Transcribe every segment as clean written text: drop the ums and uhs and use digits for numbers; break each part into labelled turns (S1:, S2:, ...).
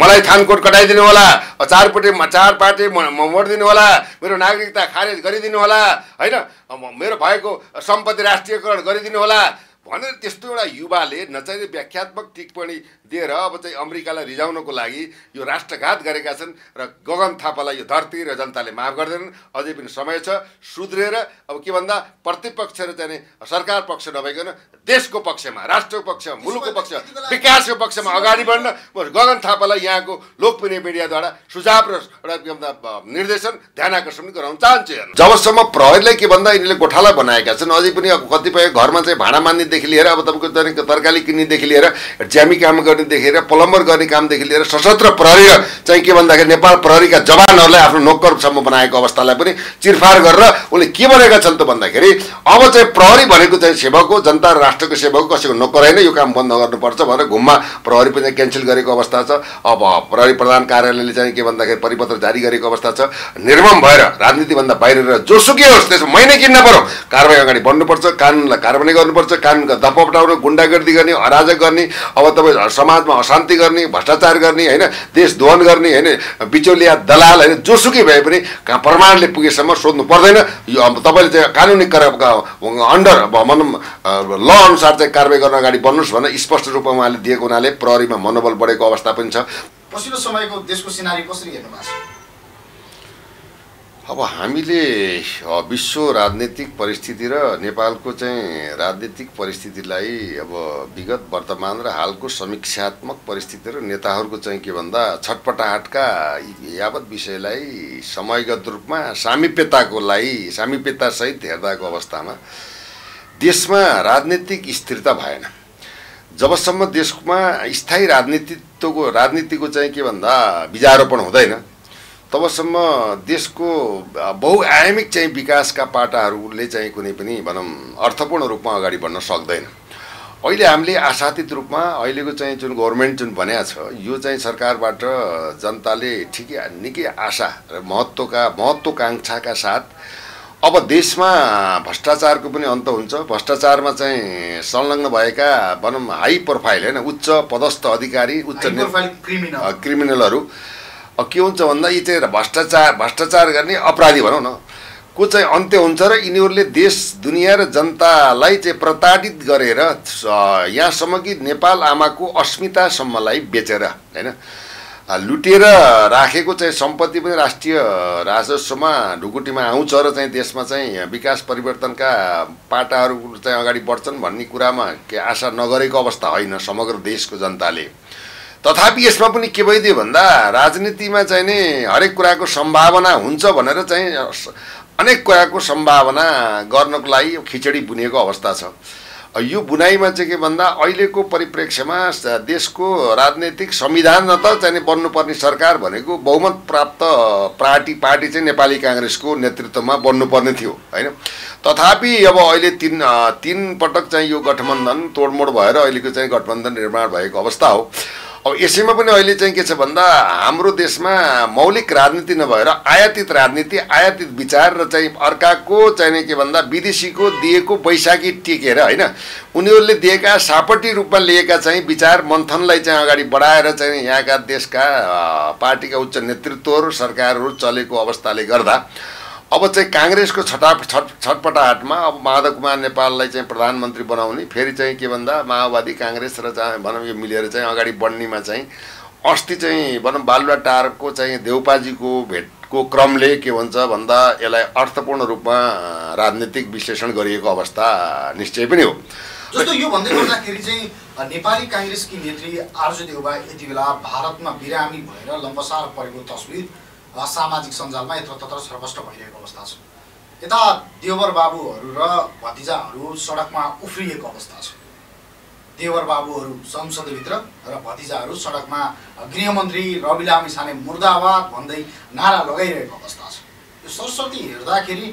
S1: मलाई थानकोट कटाइदिनु होला, चार पार्टी मोडिदिनु होला, मेरो नागरिकता खारेज गरिदिनु होला, होइन, मेरो भएको सम्पत्ति राष्ट्रियकरण गरिदिनु होला भनेर त्यस्तो एउटा युवाले नचाहिने व्याख्यात्मक टिप्पणी दिएर अब चाहिँ अमेरिकालाई रिझाउनको लागि यो राष्ट्रघात गरेका छन् र गगन थापालाई यो धरती र जनताले माफ गर्दैनन्। अझै पनि समय छ सुध्रेर अब के भन्दा प्रतिपक्ष र चाहिँ सरकार पक्ष नभइकन देशको पक्षमा, राष्ट्रको पक्षमा, मुलुकको पक्षमा, विकासको पक्षमा अगाडि बढ्न गगन थापालाई यहाँको लोकप्रिय मिडियाद्वारा सुझाव र एउटा के भन्दा निर्देशन ध्यान आकर्षण गराउन चाहन्छु। जबसम्म प्रहरीलाई के भन्दा यिनीहरूले गोठाला बनाएका छन्, अझै पनि कतिपय घरमा चाहिँ भाँडा मान्नेदेखि लिएर अब तपाईँको तरकारी किन्नेदेखि लिएर ज्यामी काम गर्नेदेखि लिएर प्लम्बर गर्ने कामदेखि लिएर सशस्त्र प्रहरी र चाहिँ के भन्दाखेरि नेपाल प्रहरीका जवानहरूलाई आफ्नो नोकरसम्म बनाएको अवस्थालाई पनि चिरफार गरेर उसले के भनेका छन् त भन्दाखेरि अब चाहिँ प्रहरी भनेको चाहिँ सेवक हो, जनता र राष्ट्रको सेवक, कसैको नोकर होइन, यो काम बन्द गर्नुपर्छ भनेर घुममा प्रहरी पनि क्यान्सल गरेको अवस्था छ। अब प्रहरी प्रधान कार्यालयले चाहिँ के भन्दाखेरि परिपत्र जारी गरेको अवस्था छ। निर्मम भएर राजनीतिभन्दा बाहिर जोसुकै होस् त्यसमा महिने किन्न पर्यो, कारबाही अगाडि बढ्नुपर्छ, कानुनलाई कार्यान्वयन गर्नुपर्छ, कानुनका दबाउ गुण्डागर्दी गर्ने, अराजक गर्ने, अब तपाईँ समाजमा अशान्ति गर्ने, भ्रष्टाचार गर्ने, होइन, देश दोहन गर्ने, होइन, बिचौलिया दलाल, होइन, जोसुकै भए पनि प्रमाणले पुगेसम्म सोध्नु पर्दैन। यो अब तपाईँले चाहिँ कानुनी अन्डर भनौँ ल अनुसार चाहिँ कारबाही गर्न अगाडि बढ्नुहोस् भनेर स्पष्ट रूपमा उहाँले दिएको हुनाले प्रहरीमा मनोबल बढेको अवस्था पनि छ।
S2: पछिल्लो समयको देशको सिनारी कसरी हेर्नु भएको छ?
S1: अब हामीले विश्व राजनीतिक परिस्थिति र नेपालको चाहिँ राजनीतिक परिस्थितिलाई अब विगत वर्तमान र हालको समीक्षात्मक परिस्थिति र नेताहरूको चाहिँ के भन्दा छटपटाहटका यावत विषयलाई समयगत रूपमा सामिप्यतासहित हेर्दाको अवस्थामा देशमा राजनीतिक स्थिरता भएन। जबसम्म देशमा स्थायी राजनीतिको चाहिँ के भन्दा बीजारोपण हुँदैन तबसम्म देशको बहुआयामिक चाहिँ विकासका पाटाहरूले चाहिँ कुनै पनि भनौँ अर्थपूर्ण रूपमा अगाडि बढ्न सक्दैन। अहिले हामीले आशातीत रूपमा अहिलेको चाहिँ जुन गभर्मेन्ट जुन बनेको छ यो चाहिँ सरकारबाट जनताले निकै आशा र महत्त्वाकांक्षाका साथ अब देशमा भ्रष्टाचारको पनि अन्त हुन्छ, भ्रष्टाचारमा चाहिँ संलग्न भएका भनौँ हाई प्रोफाइल होइन उच्च पदस्थ अधिकारी, उच्च क्रिमिनलहरू के हुन्छ भन्दा यी चाहिँ भ्रष्टाचार गर्ने अपराधी भनौँ न को चाहिँ अन्त्य हुन्छ र यिनीहरूले देश दुनियाँ र जनतालाई चाहिँ प्रताडित गरेर यहाँसम्म कि नेपाल आमाको अस्मितासम्मलाई बेचेर होइन लुटेर राखेको चाहिँ सम्पत्ति पनि राष्ट्रिय राजस्वमा ढुकुटीमा आउँछ र चाहिँ देशमा चाहिँ विकास परिवर्तनका पाटाहरू चाहिँ अगाडि बढ्छन् भन्ने कुरामा के आशा नगरेको अवस्था होइन समग्र देशको जनताले। तथापि यसमा पनि के भइदियो भन्दा राजनीतिमा चाहिँ नि हरेक कुराको सम्भावना हुन्छ भनेर चाहिँ अनेक कुराको सम्भावना गर्नको लागि खिचडी बुनेको अवस्था छ। यो बुनाइमा चाहिँ के भन्दा अहिलेको परिप्रेक्ष्यमा देशको राजनीतिक संविधान त चाहिँ बन्नुपर्ने सरकार भनेको बहुमत प्राप्त पार्टी चाहिँ नेपाली काङ्ग्रेसको नेतृत्वमा बन्नुपर्ने थियो होइन। तथापि अब अहिले तीन पटक चाहिँ यो गठबन्धन तोडमोड भएर अहिलेको चाहिँ गठबन्धन निर्माण भएको अवस्था हो। अब यसैमा पनि अहिले चाहिँ के छ भन्दा हाम्रो देशमा मौलिक राजनीति नभएर आयातित राजनीति, आयातित विचार र चाहिँ अर्काको चाहिँ के भन्दा विदेशीको दिएको बैशाखी टेकेर होइन उनीहरूले दिएका सापटी रूपमा लिएका चाहिँ विचार मन्थनलाई चाहिँ अगाडि बढाएर चाहिँ यहाँका देशका पार्टीका उच्च नेतृत्वहरू सरकारहरू चलेको अवस्थाले गर्दा अब चाहिँ काङ्ग्रेसको छटपटाहटमा अब माधव कुमार नेपाललाई चाहिँ प्रधानमन्त्री बनाउने फेरि चाहिँ के भन्दा माओवादी काङ्ग्रेस र चाहिँ भनौँ यो मिलेर चाहिँ अगाडि बढ्नेमा चाहिँ अस्ति चाहिँ भनौँ बालुवाटारको चाहिँ देउपाजीको भेटको क्रमले के भन्छ भन्दा यसलाई अर्थपूर्ण रूपमा राजनीतिक विश्लेषण गरिएको अवस्था निश्चय पनि हो।
S2: जस्तो यो भन्दै गर्दाखेरि चाहिँ नेपाली काङ्ग्रेसकी नेत्री आर्जु देउवा यति बेला भारतमा बिरामी भएर लम्बसार परेको तस्बिर सामाजिक सञ्जालमा यत्रतत्र सर्वष्ट भइरहेको अवस्था छ। यता देवर बाबुहरू र भतिजाहरू सडकमा उफ्रिएको अवस्था छ। देवर बाबुहरू संसदभित्र र भतिजाहरू सडकमा गृहमन्त्री रवि लामिछाने मुर्दाबाद भन्दै नारा लगाइरहेको अवस्था छ। यो सरस्वती हेर्दाखेरि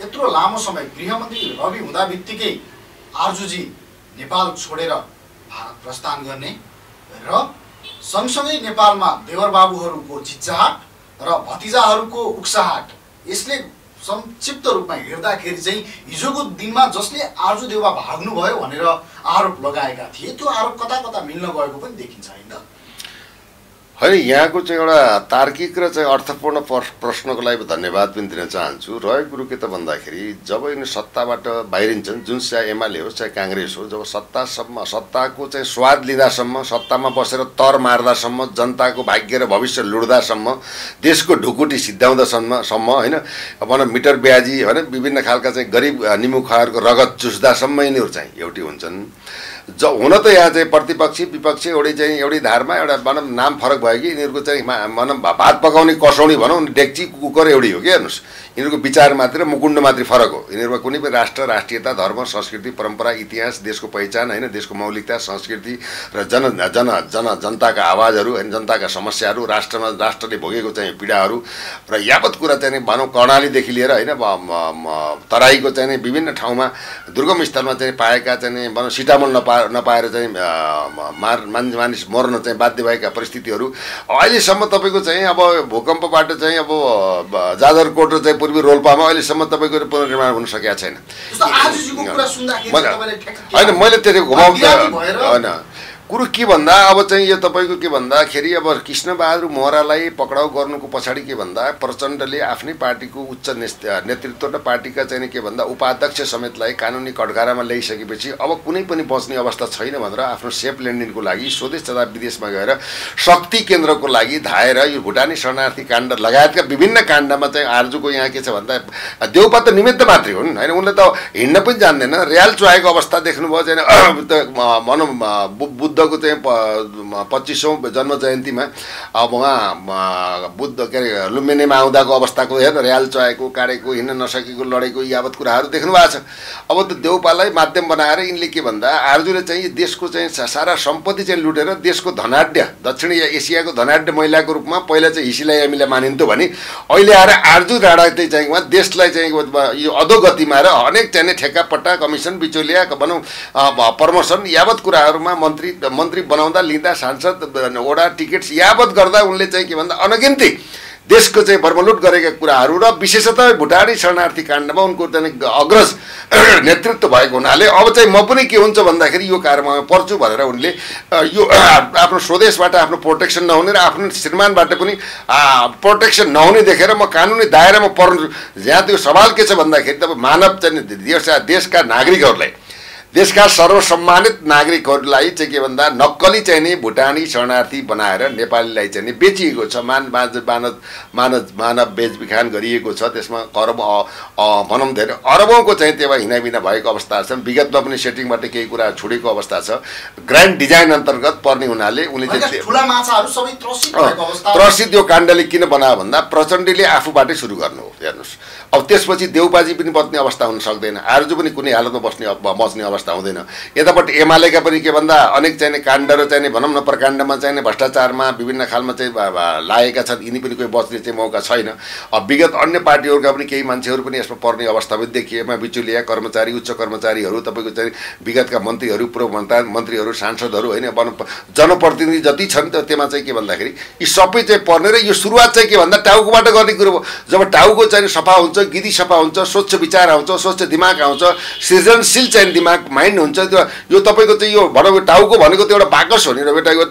S2: यत्रो लामो समय गृहमन्त्री रवि हुँदा बित्तिकै आर्जुजी नेपाल छोडेर भारत प्रस्थान गर्ने र सँगसँगै नेपालमा देवर बाबुहरूको चिच्चाहाट र भतिजाहरूको उक्साहाट यसले संक्षिप्त रूपमा हेर्दाखेरि चाहिँ हिजोको दिनमा जसले आर्जु देउवा भाग्नुभयो भनेर आरोप लगाएका थिए त्यो आरोप कता कता मिल्न गएको पनि देखिन्छ होइन।
S1: होइन यहाँको चाहिँ एउटा तार्किक र चाहिँ अर्थपूर्ण प्रश्नको लागि धन्यवाद पनि दिन चाहन्छु। रहेको कुरो के त भन्दाखेरि जब यिनी सत्ताबाट बाहिरिन्छन्, जुन चाहे एमाले होस् चाहे काङ्ग्रेस होस्, जब सत्ताको चाहिँ स्वाद लिँदासम्म, सत्तामा बसेर तर मार्दासम्म, जनताको भाग्य र भविष्य लुट्दासम्म, देशको ढुकुटी सिद्ध्याउँदासम्म होइन, भनौँ मिटर ब्याजी होइन, विभिन्न खालका चाहिँ गरिब निमुखाहरूको रगत चुस्दासम्म यिनीहरू चाहिँ एउटै हुन्छन्। हुन त यहाँ चाहिँ प्रतिपक्षी विपक्षी एउटै धारमा एउटा भनौँ नाम फरक भयो कि यिनीहरूको चाहिँ भनौँ भात पकाउने कसौडी भनौँ, डेक्ची कुकर एउटै हो कि। हेर्नुहोस्, यिनीहरूको विचार मात्रै मुकुण्ड मात्रै फरक हो। यिनीहरूमा कुनै पनि राष्ट्र, राष्ट्रियता, धर्म, संस्कृति, परम्परा, इतिहास, देशको पहिचान होइन, देशको मौलिकता, संस्कृति र जनताका आवाजहरू होइन, जनताका समस्याहरू, राष्ट्रले भोगेको चाहिँ पीडाहरू र यावत कुरा चाहिँ भनौँ कर्णालीदेखि लिएर होइन तराईको चाहिँ विभिन्न ठाउँमा दुर्गम स्थलमा चाहिँ पाएका चाहिँ भनौँ सिटामोल नपाएर चाहिँ मानिस मर्न चाहिँ बाध्य भएका परिस्थितिहरू अहिलेसम्म तपाईँको चाहिँ अब भूकम्पबाट चाहिँ अब जाजरकोट र चाहिँ पूर्वी रोल्पामा अहिलेसम्म तपाईँको पुनर्निर्माण हुन सकेको छैन। होइन मैले त्यसरी घुमाउँदा होइन कुरो के भन्दा अब चाहिँ यो तपाईँको के भन्दाखेरि अब कृष्णबहादुर महरालाई पक्राउ गर्नुको पछाडि के भन्दा प्रचण्डले आफ्नै पार्टीको उच्च नेतृत्व र पार्टीका चाहिँ के भन्दा उपाध्यक्ष समेतलाई कानुनी कटघरामा ल्याइसकेपछि अब कुनै पनि बच्ने अवस्था छैन भनेर आफ्नो सेफ ल्यान्डिङको लागि स्वदेश तथा विदेशमा गएर शक्ति केन्द्रको लागि धाएर यो भुटानी शरणार्थी काण्ड लगायतका विभिन्न काण्डमा चाहिँ आर्जुको यहाँ के छ भन्दा देउपा त निमित्त मात्रै हुन् होइन, उनले त हिँड्न पनि जान्दैन। रियाल चुहाएको अवस्था देख्नुभयो चाहिँ भनौँ बुद्धको चाहिँ 25औं जन्म जयन्तीमा अब उहाँ बुद्ध के अरे लुम्बिनीमा आउँदाको अवस्थाको हेर्न रियाल चुहाएको, काडेको, हिँड्न नसकेको, लडेको यावत कुराहरू देख्नु भएको छ। अब त देउपालाई माध्यम बनाएर यिनले के भन्दा आर्जुले चाहिँ देशको चाहिँ सारा सम्पत्ति चाहिँ लुटेर देशको धनाढ्य दक्षिण एसियाको धनाढ्य महिलाको रूपमा पहिला चाहिँ हिसीलाई हामीलाई मानिन्थ्यो भने अहिले आएर आर्जु राणा चाहिँ उहाँ देशलाई चाहिँ यो अधोगतिमा र अनेक चाहिँ ठेक्कापट्टा कमिसन बिचौलिया भनौँ प्रमोसन यावत कुराहरूमा मन्त्री बनाउँदा लिँदा सांसद वडा टिकट्स यावत गर्दा उनले चाहिँ के भन्दा अनगिन्ती देशको चाहिँ बर्मलुट गरेका कुराहरू र विशेषतः भुटानी शरणार्थी काण्डमा उनको चाहिँ अग्रज नेतृत्व भएको हुनाले अब चाहिँ म पनि के हुन्छ भन्दाखेरि यो कार्यमा पर्छु भनेर उनले यो आफ्नो स्वदेशबाट आफ्नो प्रोटेक्सन नहुने र आफ्नो श्रीमानबाट पनि प्रोटेक्सन नहुने देखेर म कानुनी दायरामा पर्नु। यहाँ त्यो सवाल के छ भन्दाखेरि तपाईँ मानव चाहिँ देशका नागरिकहरूलाई, देशका सर्वसम्मानित नागरिकहरूलाई चाहिँ के भन्दा नक्कली चाहिँ नि भुटानी शरणार्थी बनाएर नेपालीलाई चाहिँ नि बेचिएको छ, मानव बेचबिखान गरिएको छ। त्यसमा भनौँ धेरै अरबौँको चाहिँ त्यो हिनाबिना भएको अवस्था छ। विगतमा पनि सेटिङबाट केही कुरा छुटेको अवस्था छ। ग्रान्ड डिजाइन अन्तर्गत पर्ने हुनाले उनले चाहिँ त्रसित यो काण्डले किन बनायो भन्दा प्रचण्डले आफूबाटै सुरु गर्नु हो। हेर्नुहोस्, अब त्यसपछि देउपाजी पनि बच्ने अवस्था हुन सक्दैन, आर्जु पनि कुनै हालतमा बच्ने अवस्था हुँदैन। यतापट्टि एमालेका पनि के भन्दा अनेक चाहिने काण्ड र चाहिने भनौँ न प्रकाण्डमा चाहिने भ्रष्टाचारमा विभिन्न खालमा चाहिँ लागेका छन्, यिनी पनि कोही बच्ने चाहिँ मौका छैन। अब विगत अन्य पार्टीहरूका पनि केही मान्छेहरू पनि यसमा पर्ने अवस्था पनि देखिएमा बिचुलिया कर्मचारी, उच्च कर्मचारीहरू, तपाईँको चाहिँ विगतका मन्त्रीहरू, पूर्व मन्त्रीहरू, सांसदहरू होइन, जनप्रतिनिधि जति छन् त्यसमा चाहिँ के भन्दाखेरि यी सबै चाहिँ पर्ने र यो सुरुवात चाहिँ के भन्दा टाउकोबाट गर्ने कुरो हो। जब टाउको चाहिँ सफा हुन्छ, गिरी सफा हुन्छ, स्वच्छ विचार आउँछ, स्वच्छ दिमाग आउँछ, सृजनशील चाहिँ दिमाग माइन्ड हुन्छ, त्यो यो तपाईँको चाहिँ यो भनौँ टाउको भनेको त्यो एउटा बाकस हो नि र बेटा, यो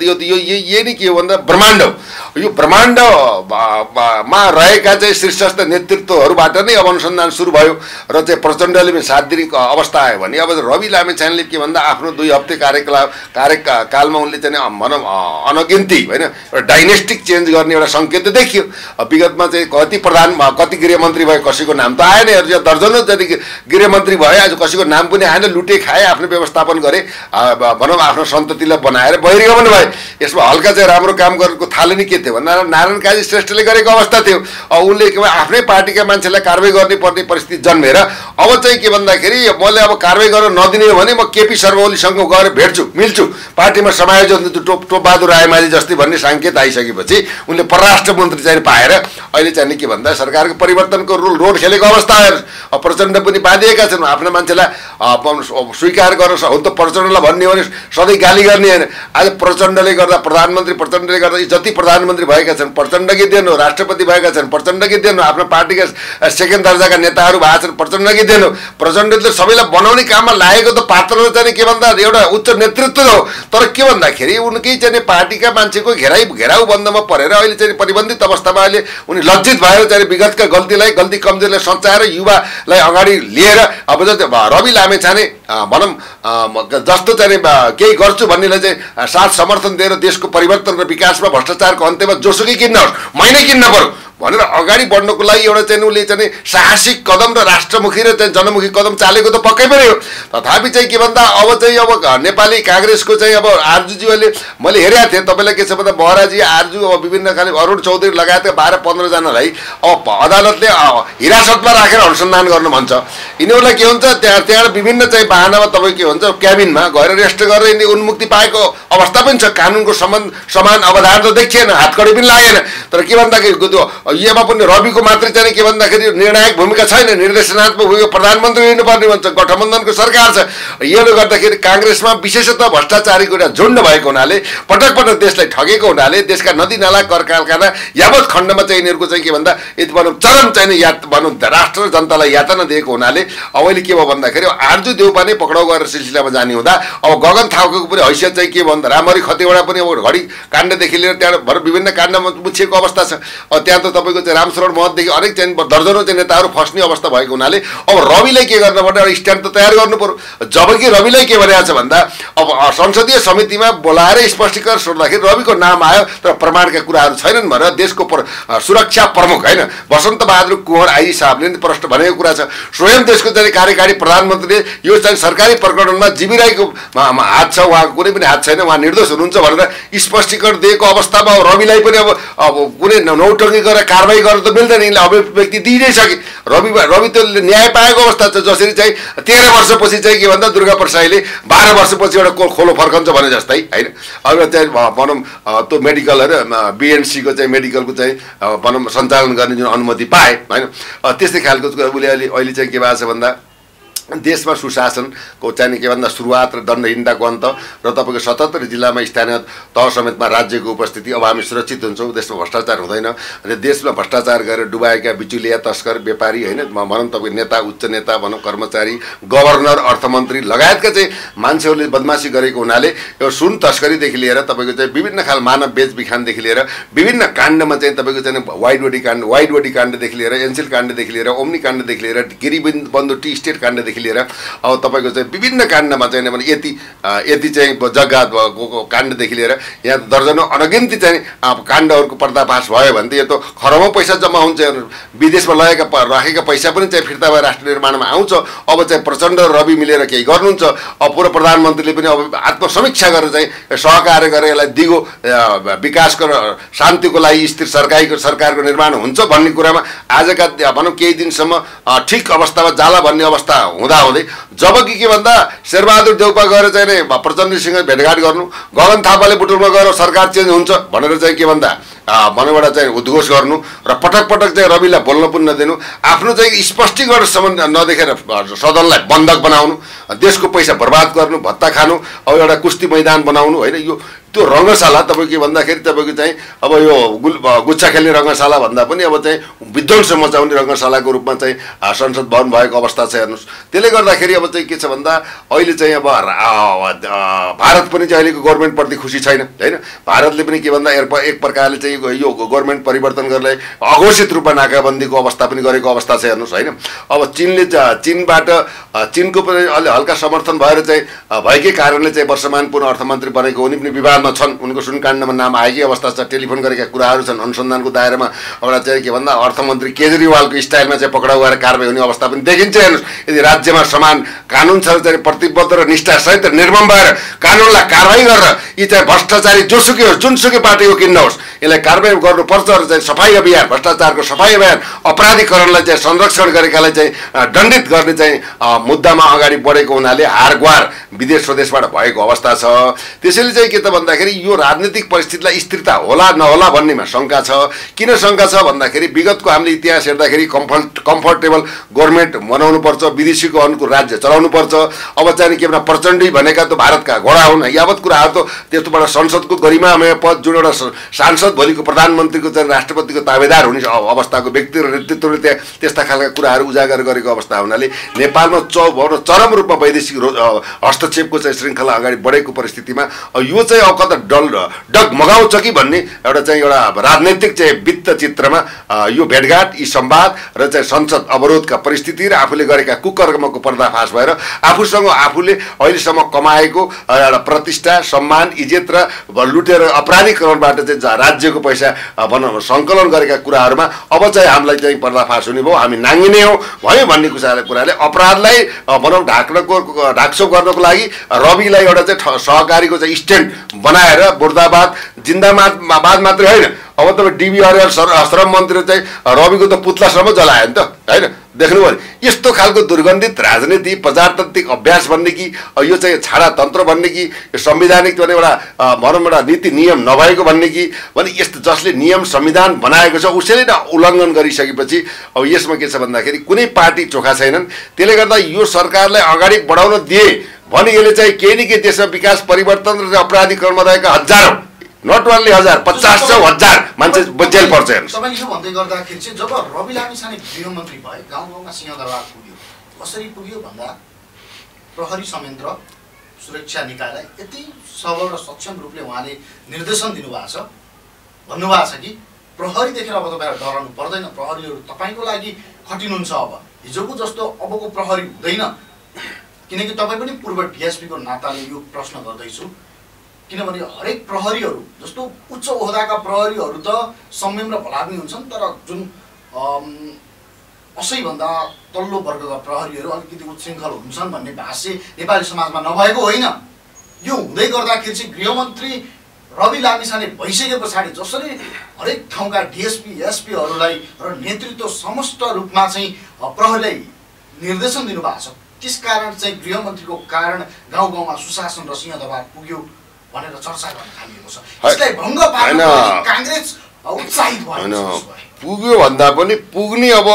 S1: नै के हो भन्दा ब्रह्माण्ड हो। यो ब्रह्माण्डमा रहेका चाहिँ शीर्षस्थ नेतृत्वहरूबाट नै अब अनुसन्धान सुरु भयो र चाहिँ प्रचण्डले पनि साथ दिने अवस्था आयो भने अब रवि लामिछानेले के भन्दा आफ्नो 2 हप्ते कार्यकालमा उनले चाहिँ भनौँ अनगिन्ती होइन एउटा डाइनेस्टिक चेन्ज गर्ने एउटा सङ्केत देखियो। विगतमा चाहिँ कति गृहमन्त्री भयो, कसैको नाम त आएन, दर्जनौँ जति गृहमन्त्री भयो, आज कसैको नाम पनि आएन, लुटे खाए, आफ्नो व्यवस्थापन गरे, भनौँ आफ्नो सन्ततिलाई बनाएर बहिर्गमन भए। यसमा हल्का चाहिँ राम्रो काम गरेको थालनी के थियो भन्दा नारायण काजी श्रेष्ठले गरेको अवस्था थियो। उनले आफ्नै पार्टीका मान्छेलाई कारवाही गर्ने पर्ने परिस्थिति जन्मेर अब चाहिँ के भन्दाखेरि मैले अब कारवाही गर्न नदिने हो भने म केपी शर्मा ओलीसँग गएर भेट्छु, मिल्छु, पार्टीमा समायोजन टोपबहादुर रायमाझी जस्तै भन्ने सङ्केत आइसकेपछि उनले परराष्ट्र मन्त्री चाहिँ पाएर अहिले चाहिँ के भन्दा सरकारको परिवर्तनको रोड खेलेको अवस्था आयो। प्रचण्ड पनि बाँधिएका छन्, आफ्ना मान्छेलाई स्वीकार गर्न हो त प्रचण्डलाई भन्ने हो भने सधैँ गाली गर्ने होइन। आज प्रचण्डले गर्दा प्रचण्डले गर्दा जति प्रधानमन्त्री भएका छन् प्रचण्डकै देन हो, राष्ट्रपति भएका छन् प्रचण्डकै देन हो, आफ्नो पार्टीका सेकेन्ड दर्जाका नेताहरू भएको छन् प्रचण्डकै देन हो। प्रचण्डले सबैलाई बनाउने काममा लागेको त पात्र चाहिँ के भन्दा एउटा उच्च नेतृत्व हो। तर के भन्दाखेरि उनकै चाहिँ पार्टीका मान्छेको घेराउ बन्दमा परेर अहिले चाहिँ प्रतिबन्धित अवस्थामा अहिले उनी लज्जित भएर चाहिँ विगतका गल्ती कमजोरीलाई सच्याएर युवालाई अगाडि लिएर अब रवि लामेछाने भनौँ जस्तो चाहिँ केही गर्छु भन्नेलाई चाहिँ साथ समर्थन दिएर देशको परिवर्तन र विकासमा भ्रष्टाचारको अन्त्यमा जोसुकै किन्नुहोस्, मैले किन्न पर्यो भनेर अगाडि बढ्नको लागि एउटा चाहिँ उसले चाहिँ साहसिक कदम र राष्ट्रमुखी र चाहिँ जनमुखी कदम चालेको त पक्कै पनि हो। तथापि चाहिँ के भन्दा अब चाहिँ अब नेपाली काङ्ग्रेसको चाहिँ अब आरजुज्यूले मैले हेरेको थिएँ, तपाईँलाई के छ भन्दा बहराजी आरजू अब विभिन्न खाले अरुण चौधरी लगायत 12-15 जनालाई अब अदालतले हिरासतमा राखेर अनुसन्धान गर्नु भन्छ। यिनीहरूलाई के हुन्छ त्यहाँ विभिन्न चाहिँ बाहनामा तपाईँ के हुन्छ क्याबिनमा गएर रेस्ट गरेर यिनी उन्मुक्ति पाएको अवस्था पनि छ। कानुनको समान अवधान त देखिएन, हातकडी पनि लागेन। तर के भन्दाखेरि यसमा पनि रविको मात्रै चाहिँ के भन्दाखेरि निर्णायक भूमिका छैन, निर्देशनात्मक भूमिका प्रधानमन्त्री लिनुपर्ने भन्छ, गठबन्धनको सरकार छ। यसले गर्दाखेरि काङ्ग्रेसमा विशेषतः भ्रष्टाचारीको एउटा झुन्ड भएको हुनाले पटक पटक देशलाई ठगेको हुनाले देशका नदी नाला कर कारखाना यावत खण्डमा चाहिँ यिनीहरूको चाहिँ के भन्दा यति भनौँ चरम चाहिँ राष्ट्र र जनतालाई यातना दिएको हुनाले अब अहिले के भयो भन्दाखेरि आरजू देउपा नै पक्राउ गरेर सिलसिलामा जाने हुँदा अब गगन थापाको पनि हैसियत चाहिँ के भन्दा रामरी खतिवडा पनि अब घडी काण्डदेखि लिएर त्यहाँ भएर विभिन्न काण्डमा मुछिएको अवस्था छ। अब त्यहाँ त तपाईँको चाहिँ रामशरण महतदेखि अनेक चाहिँ दर्जनौँ चाहिँ नेताहरू फस्ने अवस्था भएको हुनाले अब रविलाई के गर्न पर्ने एउटा स्ट्यान्ड त तयार गर्नु पर्यो। जबकि रविलाई के भनेको छ भन्दा अब संसदीय समितिमा बोलाएर स्पष्टीकरण सोद्धाखेरि रविको नाम आयो तर प्रमाणका कुराहरू छैनन् भनेर देशको सुरक्षा प्रमुख होइन वसन्त बहादुर कुँवर आई साहबले प्रश्न भनेको कुरा छ। स्वयं देशको चाहिँ कार्यकारी प्रधानमन्त्रीले यो चाहिँ सरकारी प्रकरणमा जीवी राईको हात छ, उहाँको कुनै पनि हात छैन, उहाँ निर्दोष हुनुहुन्छ भनेर स्पष्टीकरण दिएको अवस्थामा अब रविलाई पनि अब कुनै नौटङ्गी गरेर कारवाही गर्न त मिल्दैन, यिनले अभिव्यक्ति दिइ नै सके। रवि त न्याय पाएको अवस्था छ, जसरी चाहिँ 13 वर्षपछि चाहिँ के भन्दा दुर्गा प्रसाईले 12 वर्षपछि एउटा खोलो फर्कन्छ भने जस्तै होइन। अब चाहिँ भनौँ त्यो मेडिकलहरू बिएनसीको चाहिँ मेडिकलको चाहिँ भनौँ सञ्चालन गर्ने जुन अनुमति पाए होइन, त्यस्तै खालको उसले अहिले चाहिँ के भएको छ भन्दा देशमा सुशासनको चाहिँ के भन्दा सुरुवात र दण्डहीनताको अन्त र तपाईँको 77 जिल्लामा स्थानीय तह समेतमा राज्यको उपस्थिति। अब हामी सुरक्षित हुन्छौँ, देशमा भ्रष्टाचार हुँदैन। र देशमा भ्रष्टाचार गरेर डुबाएका बिचुलिया तस्कर व्यापारी होइन भनौँ तपाईँको नेता उच्च नेता भनौँ कर्मचारी गभर्नर अर्थमन्त्री लगायतका चाहिँ मान्छेहरूले बदमासी गरेको हुनाले यो सुन तस्करीदेखि लिएर तपाईँको चाहिँ विभिन्न खाल मानव बेचबिखानदेखि लिएर विभिन्न काण्डमा चाहिँ तपाईँको चाहिँ वाइडवडी काण्डदेखि लिएर एनसिल काण्डदेखि लिएर ओम्नी काण्डदेखि लिएर गिरिबन्धु टी स्टेट काण्डदेखि लिएर अब तपाईँको चाहिँ विभिन्न काण्डमा चाहिँ भने यति चाहिँ जग्गाको काण्डदेखि लिएर यहाँ दर्जनौँ अनगिन्ती चाहिँ काण्डहरूको पर्दाफास भयो भने त यो त खरबौँ पैसा जम्मा हुन्छ, विदेशमा राखेका पैसा पनि चाहिँ फिर्ता भएर राष्ट्र निर्माणमा आउँछ। अब चाहिँ प्रचण्ड र रवि मिलेर केही गर्नुहुन्छ। अब पूर्व प्रधानमन्त्रीले पनि अब आत्मसमीक्षा गरेर चाहिँ सहकार्य गरेर यसलाई दिगो विकासको र शान्तिको लागि स्थिर सरकारको निर्माण हुन्छ भन्ने कुरामा आजका भनौँ केही दिनसम्म ठिक अवस्थामा जाला भन्ने अवस्था हुँदै जबकि के भन्दा शेरबहादुर देउपा गएर चाहिँ प्रचण्डसँग भेटघाट गर्नु, गगन थापाले बुटुलमा गएर सरकार चेन्ज हुन्छ भनेर चाहिँ के भन्दा मनबाट चाहिँ उद्घोष गर्नु र पटक पटक चाहिँ रविलाई बोल्न पनि नदिनु, आफ्नो चाहिँ स्पष्टीकरण नदेखेर सदनलाई बन्धक बनाउनु, देशको पैसा बर्बाद गर्नु, भत्ता खानु, अब एउटा कुस्ती मैदान बनाउनु होइन। यो त्यो रङ्गशाला तपाईँको के भन्दाखेरि तपाईँको चाहिँ अब यो गुच्छा खेल्ने रङ्गशाला भन्दा पनि अब चाहिँ विध्वंस मचाउने रङ्गशालाको रूपमा चाहिँ संसद भवन भएको अवस्था छ हेर्नुहोस्। त्यसले गर्दाखेरि अब चाहिँ के छ भन्दा अहिले चाहिँ अब भारत पनि चाहिँ अहिलेको गभर्मेन्टप्रति खुसी छैन होइन। भारतले पनि के भन्दा एक प्रकारले चाहिँ यो गभर्मेन्ट परिवर्तन गरेर अघोषित रूपमा नाकाबन्दीको अवस्था पनि गरेको अवस्था छ हेर्नुहोस् होइन। अब चीनबाट चीनको पनि अलि हल्का समर्थन भएर चाहिँ भएकै कारणले चाहिँ वर्षमान पुनः अर्थमन्त्री बनेको उनी पनि विवादमा छन्, उनको सुनकाण्डमा नाम आएकै अवस्था छ, टेलिफोन गरेका कुराहरू छन्। अनुसन्धानको दायरामा एउटा चाहिँ के भन्दा अर्थमन्त्री केजरीवालको स्टाइलमा चाहिँ पक्राउ गरेर कारवाही हुने अवस्था पनि देखिन्छ हेर्नुहोस्। यदि राज्यमा समान कानुन छ चाहिँ प्रतिबद्ध र निष्ठासहित निर्मम भएर कानुनलाई कारवाही गरेर यी चाहिँ भ्रष्टाचारी जोसुकै होस् जुनसुकै पार्टीको किन्न होस् यसलाई कारबाही गर्नुपर्छ र चाहिँ सफाई अभियान, भ्रष्टाचारको सफाई अभियान, अपराधीकरणलाई चाहिँ संरक्षण गरेकालाई चाहिँ दण्डित गर्ने चाहिँ मुद्दामा अगाडि बढेको हुनाले हारगुहार विदेश स्वदेशबाट भएको अवस्था छ। त्यसैले चाहिँ के त भन्दाखेरि यो राजनीतिक परिस्थितिलाई स्थिरता होला नहोला भन्नेमा शङ्का छ। किन शङ्का छ भन्दाखेरि विगतको हामीले इतिहास हेर्दाखेरि कम्फर्टेबल गभर्मेन्ट बनाउनुपर्छ, विदेशीको अनुकूल राज्य चलाउनुपर्छ। अब चाहिँ के भन्दा प्रचण्डी भनेका त भारतका घोडा हुन्, यावत कुराहरू त त्यस्तोबाट संसदको गरिमामय पद, जुन एउटा सांसद भोलिको प्रधानमन्त्रीको चाहिँ राष्ट्रपतिको ताबेदार हुने अवस्थाको व्यक्ति र नेतृत्वले त्यस्ता खालका कुराहरू उजागर गरेको अवस्था हुनाले नेपालमा चरम रूपमा वैदेशिक हस्तक्षेपको चाहिँ श्रृङ्खला अगाडि बढेको परिस्थितिमा यो चाहिँ अब कता डगमगाउँछ कि भन्ने एउटा चाहिँ एउटा राजनैतिक चाहिँ वित्त चित्रमा यो भेटघाट, यी संवाद र चाहिँ संसद अवरोधका परिस्थिति र आफूले गरेका कुकर्मको पर्दाफास भएर आफूसँग आफूले अहिलेसम्म कमाएको एउटा प्रतिष्ठा, सम्मान, इज्जत र लुटेर अपराधीकरणबाट चाहिँ राज्यको पैसा सङ्कलन गरेका कुराहरूमा अब चाहिँ हामीलाई चाहिँ पर्दाफास हुने भयो, हामी नाङ्गिने हो भयो भन्ने कुराले अपराधलाई भनौँ ढाकछोप गर्नको लागि रविलाई एउटा चाहिँ सहकारीको चाहिँ स्ट्यान्ड बनाएर मुर्दाबाद जिन्दाबाद मात्रै होइन, अब तपाईँ डिबी अर्याल श्रम मन्त्री चाहिँ रविको त पुत्लासम्म जलायो नि त होइन। देख्नुभयो यस्तो खालको दुर्गन्धित राजनीति, प्रजातान्त्रिक अभ्यास भन्ने कि यो चाहिँ छाडा तन्त्र भन्ने कि यो संवैधानिक एउटा भनौँ एउटा नीति नियम नभएको भन्ने कि भने यस्तो जसले नियम संविधान बनाएको छ उसैले नै उल्लङ्घन गरिसकेपछि अब यसमा के छ भन्दाखेरि कुनै पार्टी चोखा छैनन्। त्यसले गर्दा यो सरकारलाई अगाडि बढाउन दिए भने यसले चाहिँ केही न केही देशमा विकास परिवर्तन र अपराधीकरणमा रहेका हजारौँ, नट ओन्ली 50,000 मान्छे जेल पर्छ। हेर्नुहोस्
S2: तपाईँले यो भन्दै गर्दाखेरि चाहिँ जब रवि लामिछाने गृहमन्त्री भए गाउँ गाउँमा सिंहदरबार पुग्यो, कसरी पुग्यो भन्दा प्रहरी संयन्त्र सुरक्षा निकायलाई यति सबल र सक्षम रूपले उहाँले निर्देशन दिनुभएको छ, भन्नुभएको छ कि प्रहरी देखेर अब तपाईहरु डराउनु पर्दैन, प्रहरीहरू तपाईँको लागि खटिनुहुन्छ। अब हिजोको जस्तो अबको प्रहरी हुँदैन, किनकि तपाईँ पनि पूर्व डिएसपी को नाताले यो प्रश्न गर्दैछु। किनभने हरेक प्रहरीहरू जस्तो उच्च ओहदाका प्रहरीहरू त संयम र भलाग्नी हुन्छन्, तर जुन असैभन्दा तल्लो वर्गका प्रहरीहरू अलिकति उच्छृङ्खल हुन्छन् भन्ने भाष्य नेपाली समाजमा नभएको होइन। यो हुँदै गर्दाखेरि चाहिँ गृहमन्त्री रवि लामिछाने भइसके पछाडि जसरी हरेक ठाउँका डिएसपी एसपीहरूलाई र नेतृत्व समस्त रूपमा चाहिँ प्रहरीलाई निर्देशन दिनुभएको छ, त्यसकारण चाहिँ गृहमन्त्रीको कारण गाउँ गाउँमा सुशासन र सिंहदरबार पुग्यो भनेर चर्चा गर्न थालिएको छ। यसलाई भङ्ग पार्न कांग्रेस उत्साहित भयो।
S1: पुग्यो भन्दा पनि पुग्ने अब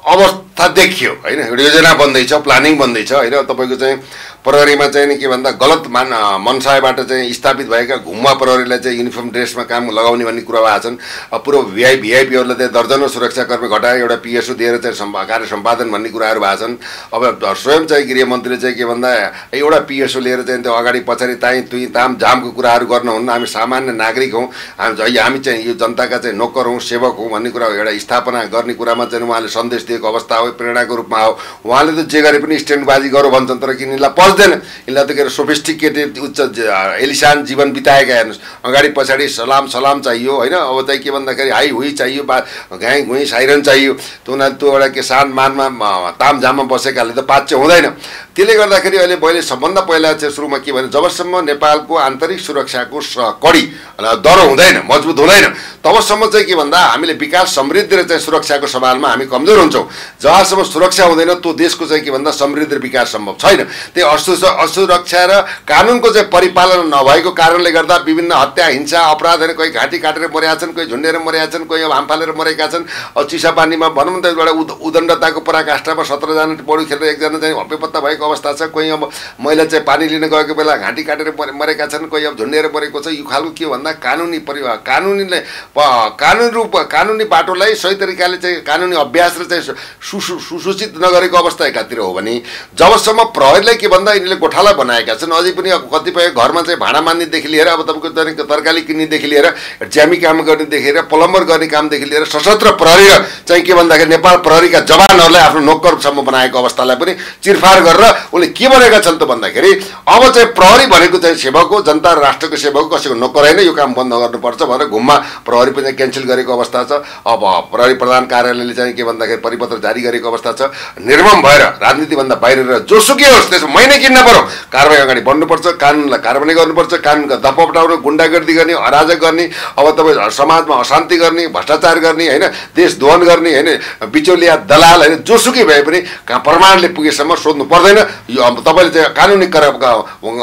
S1: अवस्था देखियो होइन, योजना बन्दैछ, प्लानिङ बन्दैछ होइन। तपाईँको चाहिँ प्रहरीमा चाहिँ नि के भन्दा गलत मनसायबाट चाहिँ स्थापित भएका घुम्मा प्रहरीलाई चाहिँ युनिफर्म ड्रेसमा काम लगाउने भन्ने कुरा भएको छन्। अब पुरो भिआइपीहरूलाई चाहिँ दर्जनौँ सुरक्षाकर्मी घटाएर एउटा पिएसओ दिएर चाहिँ कार्य सम्पादन भन्ने कुराहरू भएको छन्। अब स्वयं चाहिँ गृहमन्त्रीले चाहिँ के भन्दा एउटा पिएसओ लिएर चाहिँ त्यो अगाडि पछाडि ताई तुई ताम झामको कुराहरू गर्नुहुन्न। हामी सामान्य नागरिक हौँ, हामी चाहिँ यो जनताका चाहिँ नोकर हौँ, सेवक हौँ भन्ने कुरा एउटा स्थापना गर्ने कुरामा चाहिँ उहाँले सन्देश दिएको अवस्था हो, प्रेरणाको रूपमा हो। उहाँले त जे गरे पनि स्ट्यान्डबाजी गरौँ भन्छन्, तर किन यिनलाई पस्दैन। यिनलाई त के अरे सोफिस्टिकेटेड उच्च एलिसान जीवन बिताएका। हेर्नुहोस् अगाडि पछाडि सलाम चाहियो होइन। अब चाहिँ के भन्दाखेरि हाई हुई चाहियो, घाइ घुई साइरन चाहियो। त उनीहरू त्यो एउटा के सान मानमा तामझाममा बसेकाले त पाच्य हुँदैन। त्यसले गर्दाखेरि अहिले सबभन्दा पहिला चाहिँ सुरुमा के भने जबसम्म नेपालको आन्तरिक सुरक्षाको कडी दह्रो हुँदैन, मजबुत हुँदैन, तबसम्म चाहिँ के भन्दा हामीले विकास समृद्धि र चाहिँ सुरक्षाको सवालमा हामी कमजोर हुन्छौँ। जहाँसम्म सुरक्षा हुँदैन त्यो देशको चाहिँ के भन्दा समृद्धि र विकास सम्भव छैन। त्यही असुरक्षा र कानुनको चाहिँ परिपालन नभएको कारणले गर्दा विभिन्न हत्या हिंसा अपराधहरू कोही घाँटी काटेर मरेका छन्, कोही झुन्डेर मरेका छन्, कोही अब हाम फालेर मरेका छन्। अब चिसापानीमा भनौँ त एउटा उदण्डताको पराकाष्ठमा 17 जना पौडी खेलेर एकजना चाहिँ हप्पेपत्ता भएको अवस्था छ। कोही अब महिला चाहिँ पानी लिन गएको बेला घाँटी काटेर मरेका छन्, कोही अब झुन्डेर मरेको छ। यो खालको के भन्दा कानुनी परिवार कानुनी बाटोलाई सही तरिकाले चाहिँ कानुनी अभ्यास र चाहिँ सुसूचित नगरेको अवस्था एकातिर हो भने जबसम्म प्रहरीलाई के भन्दा यिनीहरूले गोठाला बनाएका छन्। अझै पनि अब कतिपय घरमा चाहिँ भाँडा मान्नेदेखि लिएर अब तपाईँको तरकारी किन्नेदेखि लिएर ज्यामी काम गर्नेदेखि लिएर प्लम्बर गर्ने कामदेखि लिएर सशस्त्र प्रहरी र चाहिँ के भन्दाखेरि नेपाल प्रहरीका जवानहरूलाई आफ्नो नोकरसम्म बनाएको अवस्थालाई पनि चिरफार गरेर उसले के भनेका छन् त भन्दाखेरि अब चाहिँ प्रहरी भनेको चाहिँ सेवक हो, जनता र राष्ट्रको सेवक हो, कसैको नोकर होइन। यो काम बन्द गर्नुपर्छ भनेर घुममा प्रहरी पनि क्यान्सल गरेको अवस्था छ। अब प्रहरी प्रधान कार्यालयले चाहिँ के भन्दाखेरि परिपत्र जारी गरेको अवस्था छ। निर्मम भएर राजनीतिभन्दा बाहिर जोसुकै होस् त्यसमा महिनै किन्न पर्यो, कारबाही अगाडि बढ्नुपर्छ, कानुनलाई कार्यान्वयन गर्नुपर्छ, कानुनका दफा पटाउनु, गुन्डागर्दी गर्ने, अराजक गर्ने, अब तपाईँ समाजमा अशान्ति गर्ने, भ्रष्टाचार गर्ने होइन, देश दोहन गर्ने होइन, बिचौलिया दलाल होइन, जोसुकै भए पनि प्रमाणले पुगेसम्म सोध्नु पर्दैन। यो तपाईँले चाहिँ कानुनी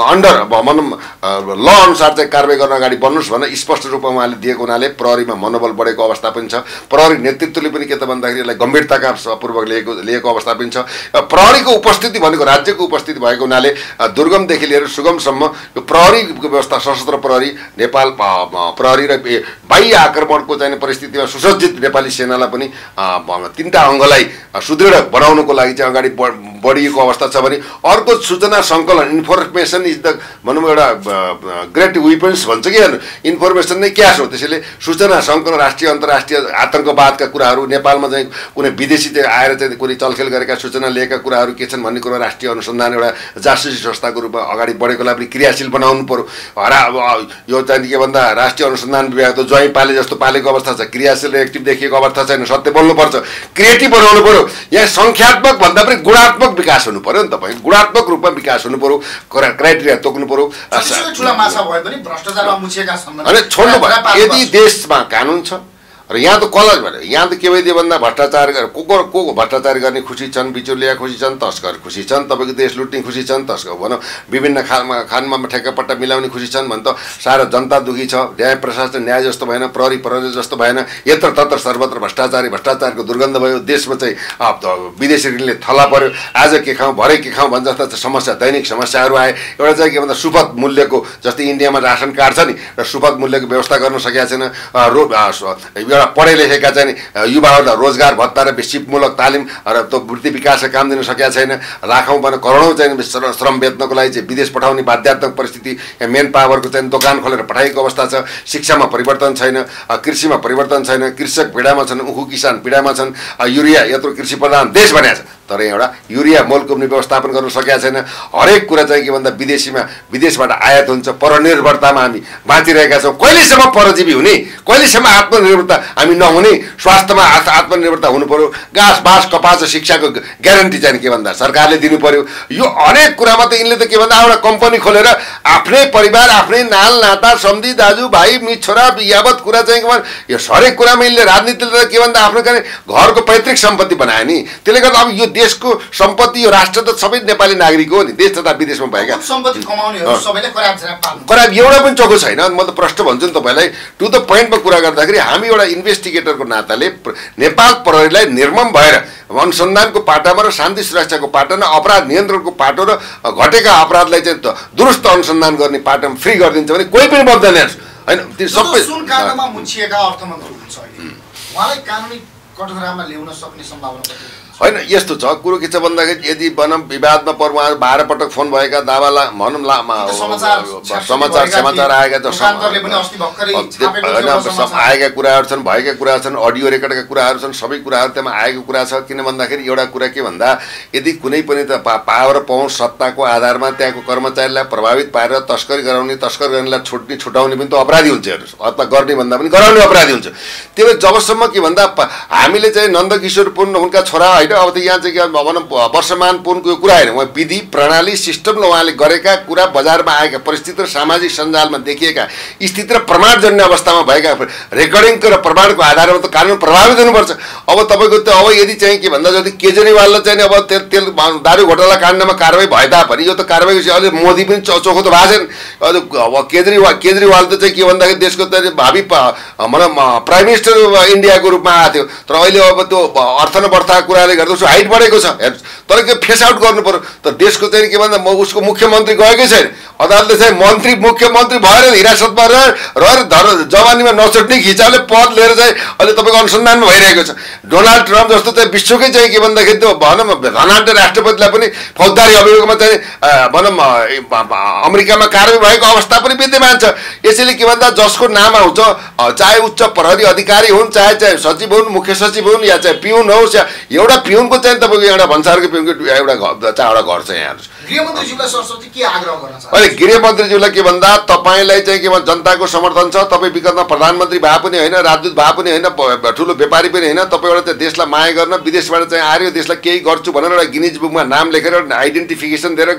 S1: अन्डर भनौँ ल अनुसार चाहिँ कारबाही गर्न अगाडि बढ्नुहोस् भनेर स्पष्ट रूपमा उहाँले दिएको हुनाले प्रहरीमा मनोबल बढेको अवस्था पनि छ। प्रहरी नेतृत्वले पनि के त भन्दाखेरि यसलाई गम्भीरताका पूर्वक लिएको अवस्था पनि छ। प्रहरीको उपस्थिति भनेको राज्यको उपस्थिति भएको हुनाले दुर्गमदेखि लिएर सुगमसम्म यो प्रहरीको व्यवस्था, सशस्त्र प्रहरी, नेपाल प्रहरी र बाह्य आक्रमणको चाहिँ परिस्थितिमा सुसज्जित नेपाली सेनालाई पनि तीनटा अङ्गलाई सुदृढ बनाउनको लागि चाहिँ अगाडि बढिएको अवस्था छ भने अर्को सूचना सङ्कलन, इन्फर्मेसन इज द भनौँ एउटा ग्रेट वेपन्स भन्छ कि इन्फर्मेसन नै क्यास हो। त्यसैले सूचना सङ्कलन, राष्ट्रिय अन्तर्राष्ट्रिय आतङ्कवादका कुराहरू, नेपालमा चाहिँ कुनै विदेशी चाहिँ आएर चाहिँ कुनै चलखेल गरेका सूचना लिएका कुराहरू के छन् भन्ने कुरा राष्ट्रिय अनुसन्धान एउटा जासुसी संस्थाको रूपमा अगाडि बढेकोलाई पनि क्रियाशील बनाउनु पर्यो। यो चाहिँ के भन्दा राष्ट्रिय अनुसन्धान विभाग त ज्वाइँ पाले जस्तो पालेको अवस्था छ, क्रियाशील र एक्टिभ देखिएको अवस्था छैन। सत्य बोल्नुपर्छ, क्रिएटिभ बनाउनु पर्यो। यहाँ सङ्ख्यात्मक भन्दा पनि गुणात्मक विकास हुनु पर्यो नि। तपाईँ गुणात्मक रूपमा विकास हुनु पर्यो, क्राइटेरिया तोक्नु पर्यो। अनि छोड्नु भयो। यदि देशमा कानुन छ र यहाँ त कसलाई भने यहाँ त के भइदियो भन्दा भ्रष्टाचार को भ्रष्टाचार गर्ने खुसी छन्, बिचौलिया खुसी छन्, तस्कर खुसी छन्, तपाईँको देश लुट्ने खुसी छन्, तस्कर भनौँ विभिन्न खानमा ठेक्कापट्टा मिलाउने खुसी छन् भने त सारा जनता दुखी छ। न्याय प्रशासन न्याय जस्तो भएन, प्रहरी जस्तो भएन, यत्र तत्र सर्वत्र भ्रष्टाचारको दुर्गन्ध भयो। देशमा चाहिँ विदेशी ऋणले थला पर्यो। आज के खाउँ भरे के खाउँ भन्छ जस्ता समस्या, दैनिक समस्याहरू आए। एउटा चाहिँ के भन्दा सुपथ मूल्यको, जस्तै इन्डियामा रासन कार्ड छ नि, र सुपथ मूल्यको व्यवस्था गर्न सकेका छैन। पढे लेखेका चाहिँ युवाहरूलाई रोजगार भत्ता र सिपमूलक तालिम र त्यो वृत्ति विकासका काम दिन सकेका छैन। लाखौँ भने करोडौँ चाहिँ श्रम बेच्नको लागि चाहिँ विदेश पठाउने बाध्यात्मक परिस्थिति, यहाँ मेन पावरको चाहिँ दोकान खोलेर पठाएको अवस्था छ। शिक्षामा परिवर्तन छैन, कृषिमा परिवर्तन छैन, कृषक पीडामा छन्, उखु किसान पीडामा छन्। युरिया यत्रो कृषि प्रधान देश भनेको छ तर एउटा युरिया मोलको पनि व्यवस्थापन गर्न सकेका छैन। हरेक कुरा चाहिँ के भन्दा विदेशबाट आयात हुन्छ। परनिर्भरतामा हामी बाँचिरहेका छौँ। कहिलेसम्म परजीवी हुने, कहिलेसम्म आत्मनिर्भरता हामी नहुने। स्वास्थ्यमा आत्मनिर्भरता हुनु पर्यो। घाँस बाँस कपास शिक्षाको ग्यारेन्टी चाहिँ के भन्दा सरकारले दिनु पर्यो। यो अनेक कुरामा त यिनले त के भन्दा एउटा कम्पनी खोलेर आफ्नै परिवार, आफ्नै नाल नाता, सम्धी दाजु भाइ छोरा यावत कुरा चाहिँ के भन्दा यो हरेक कुरामा यिनले राजनीतिले के भन्दा आफ्नो घरको पैतृक सम्पत्ति बनायो नि। त्यसले गर्दा अब यो देशको सम्पत्ति, यो राष्ट्र त सबै नेपाली नागरिक हो नि, देश तथा विदेशमा भएका
S2: सम्पत्ति कमाउनेहरू सबैले
S1: कराब एउटा पनि चोखो छैन। म त प्रश्न भन्छु नि तपाईँलाई, टु द पोइन्टमा कुरा गर्दाखेरि हामी एउटा इन्भेस्टिगेटरको नाताले नेपाल प्रहरीलाई निर्मम भएर अनुसन्धानको पाटामा र शान्ति सुरक्षाको पाटामा, अपराध नियन्त्रणको पाटो र घटेका अपराधलाई चाहिँ दुरुस्त अनुसन्धान गर्ने पाटामा फ्री गरिदिन्छ भने कोही पनि बन्दैन होइन। त्यो सबै
S2: सुन काण्डमा मुछिएका अर्थमन्त्री हुनुहुन्छ अहिले, उहाँलाई कानुनी कठघरामा ल्याउन सक्ने सम्भावना
S1: होइन। यस्तो छ कुरो के छ भन्दाखेरि यदि वनम विवादमा पर्व 12 पटक फोन भएका दावाला भनौँ समाचार आएका आएका कुराहरू छन्, भएका कुराहरू छन्, अडियो रेकर्डका कुराहरू छन्, सबै कुराहरू त्यहाँ आएको कुरा छ। किन भन्दाखेरि एउटा कुरा के भन्दा यदि कुनै पनि त पावर पहुँच सत्ताको आधारमा त्यहाँको कर्मचारीलाई प्रभावित पारेर तस्करी गराउने, तस्कर गर्नेलाई छुटाउने पनि त अपराधी हुन्छ। हेर्नुहोस्, हत्या गर्ने भन्दा पनि गराउने अपराधी हुन्छ। त्यो जबसम्म के भन्दा हामीले चाहिँ नन्दकिशोर पुन उनका छोरा होइन, अब त यहाँ चाहिँ भनौँ वर्षमान पुनको कुरा होइन, उहाँ विधि प्रणाली सिस्टमले उहाँले गरेका कुरा, बजारमा आएका परिस्थिति र सामाजिक सञ्जालमा देखिएका स्थिति र प्रमाणजन्य अवस्थामा भएका रेकर्डिङको र प्रमाणको आधारमा त कानुन प्रभावित हुनुपर्छ। अब तपाईँको त अब यदि चाहिँ के भन्दा जति केजरीवाललाई चाहिँ अब तेल दारू घोटाला काण्डमा कारवाही भए तापनि यो त कारवाही अहिले मोदी पनि चोखो त भएको छैन। अब केजरीवाल त चाहिँ के भन्दाखेरि देशको त भावी भनौँ प्राइम मिनिस्टर इन्डियाको रूपमा आएको थियो, तर अहिले अब त्यो अर्थ न बर्थाको कुराले गर्दा उसको हाइट बढेको छ। तर के फेस आउट गर्नु पर्यो। तर देशको चाहिँ के भन्दा उसको मुख्यमन्त्री गएकै छैन। अदालतले चाहिँ मुख्यमन्त्री भएर हिरासतमा रहेर जवानीमा नछुट्ने हिसाबले पद लिएर चाहिँ अहिले तपाईँको अनुसन्धानमा भइरहेको छ। डोनाल्ड ट्रम्प जस्तो चाहिँ विश्वकै चाहिँ के भन्दाखेरि त्यो भनौँ धनाढ्य राष्ट्रपतिलाई पनि फौजदारी अभियोगमा चाहिँ भनौँ अमेरिकामा कारवाही भएको अवस्था पनि विद्यमान छ। यसैले के भन्दा जसको नाम आउँछ, चाहे उच्च प्रहरी अधिकारी हुन्, चाहे सचिव हुन्, मुख्य सचिव हुन्, या चाहे पिउन होस्, या एउटा पिउनको चाहिँ तपाईँको एउटा भन्सारको पिउनको एउटा घर छ यहाँ।
S2: गृहमन्त्रीज्यूलाई सरस्वती के आग्रह गर्न चाहनुहुन्छ?
S1: अहिले गृहमन्त्रीज्यूलाई के भन्दा तपाईँलाई चाहिँ के भन्छ जनताको समर्थन छ, तपाईँ विगतमा प्रधानमन्त्री भए पनि होइन, राजदूत भए पनि होइन, ठुलो व्यापारी पनि होइन, तपाईँ एउटा चाहिँ देशलाई माया गर्न विदेशबाट चाहिँ आएर देशलाई केही गर्छु भनेर एउटा गिनिज बुकमा नाम लेखेर आइडेन्टिफिकेसन दिएर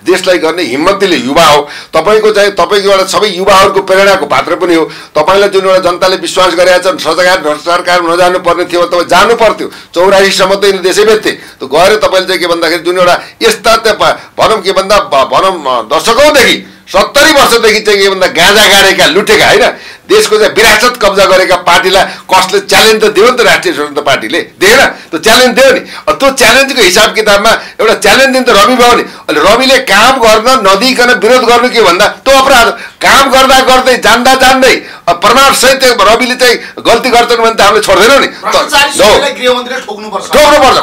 S1: देशलाई गर्ने हिम्मत दिने युवा हो तपाईँको एउटा सबै युवाहरूको प्रेरणाको पात्र पनि हो। तपाईँलाई जुन एउटा जनताले विश्वास गरेका छन् सरकार नजानु पर्ने थियो, तपाईँ जानु पर्थ्यो, 84सम्म त यिनले देशै बेच्थे, त्यो गएर तपाईँले चाहिँ के भन्दाखेरि जुन एउटा यस्ता भनौँ के भन्दा भनौँ दशकौँदेखि 70 वर्षदेखि चाहिँ के भन्दा गाँजा गाडेका लुटेका होइन देशको चाहिँ विरासत कब्जा गरेका पार्टीलाई कसले च्यालेन्ज त दियो नि त राष्ट्रिय स्वतन्त्र पार्टीले दिएन, त्यो च्यालेन्ज दियो नि। त्यो च्यालेन्जको हिसाब किताबमा एउटा च्यालेन्ज दिनु त रवि भयो नि। अहिले रविले काम गर्न नदिकन विरोध गर्नु के भन्दा त्यो अपराध, काम गर्दा गर्दै जान्दा जान्दै प्रमाणसहित रविले चाहिँ गल्ती गर्छन् भने त हामीले छोड्दैनौँ नि, ठोक्नुपर्छ।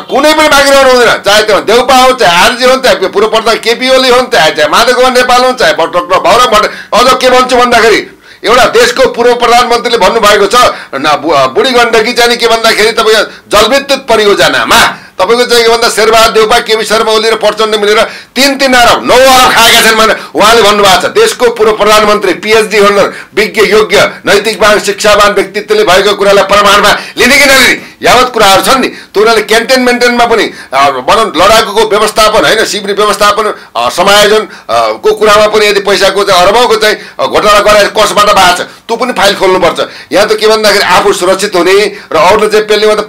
S1: कुनै पनि बाँकी रहनु हुँदैन, चाहे त्यो देउपा हो, चाहे आरजी हो, चाहे पूर्व प्रधान केपी ओली हुन्, चाहे माधव कुमार नेपाल हुन्, चाहे डक्टर भौरव भट्ट। अझ के भन्छु भन्दाखेरि एउटा देशको पूर्व प्रधानमन्त्रीले भन्नुभएको छ बुढी गण्डकी चाहिँ के भन्दाखेरि तपाईँको जलविद्युत परियोजनामा तपाईँको चाहिँ के भन्दा शेरबहादुर देउपा, केपी शर्मा ओली र प्रचण्ड मिलेर 3-3 अरब 9 अरब खाएका छन् भनेर उहाँले भन्नुभएको छ। देशको पूर्व प्रधानमन्त्री PhD होल्डर, विज्ञ, योग्य, नैतिकवान, शिक्षावान व्यक्तित्वले भएको कुरालाई प्रमाणमा लिने कि नलिने यावत कुराहरू छन् नि। त्यो उनीहरूले क्यान्टेनमेन्टमा पनि भनौँ लडाकुको व्यवस्थापन होइन, शिविर व्यवस्थापन समायोजनको कुरामा पनि यदि पैसाको चाहिँ अरबौँको चाहिँ घोटाला गराएर कसबाट भएको छ त्यो पनि फाइल खोल्नुपर्छ। यहाँ त के भन्दाखेरि आफू सुरक्षित हुने र अरूले चाहिँ पेल्ने त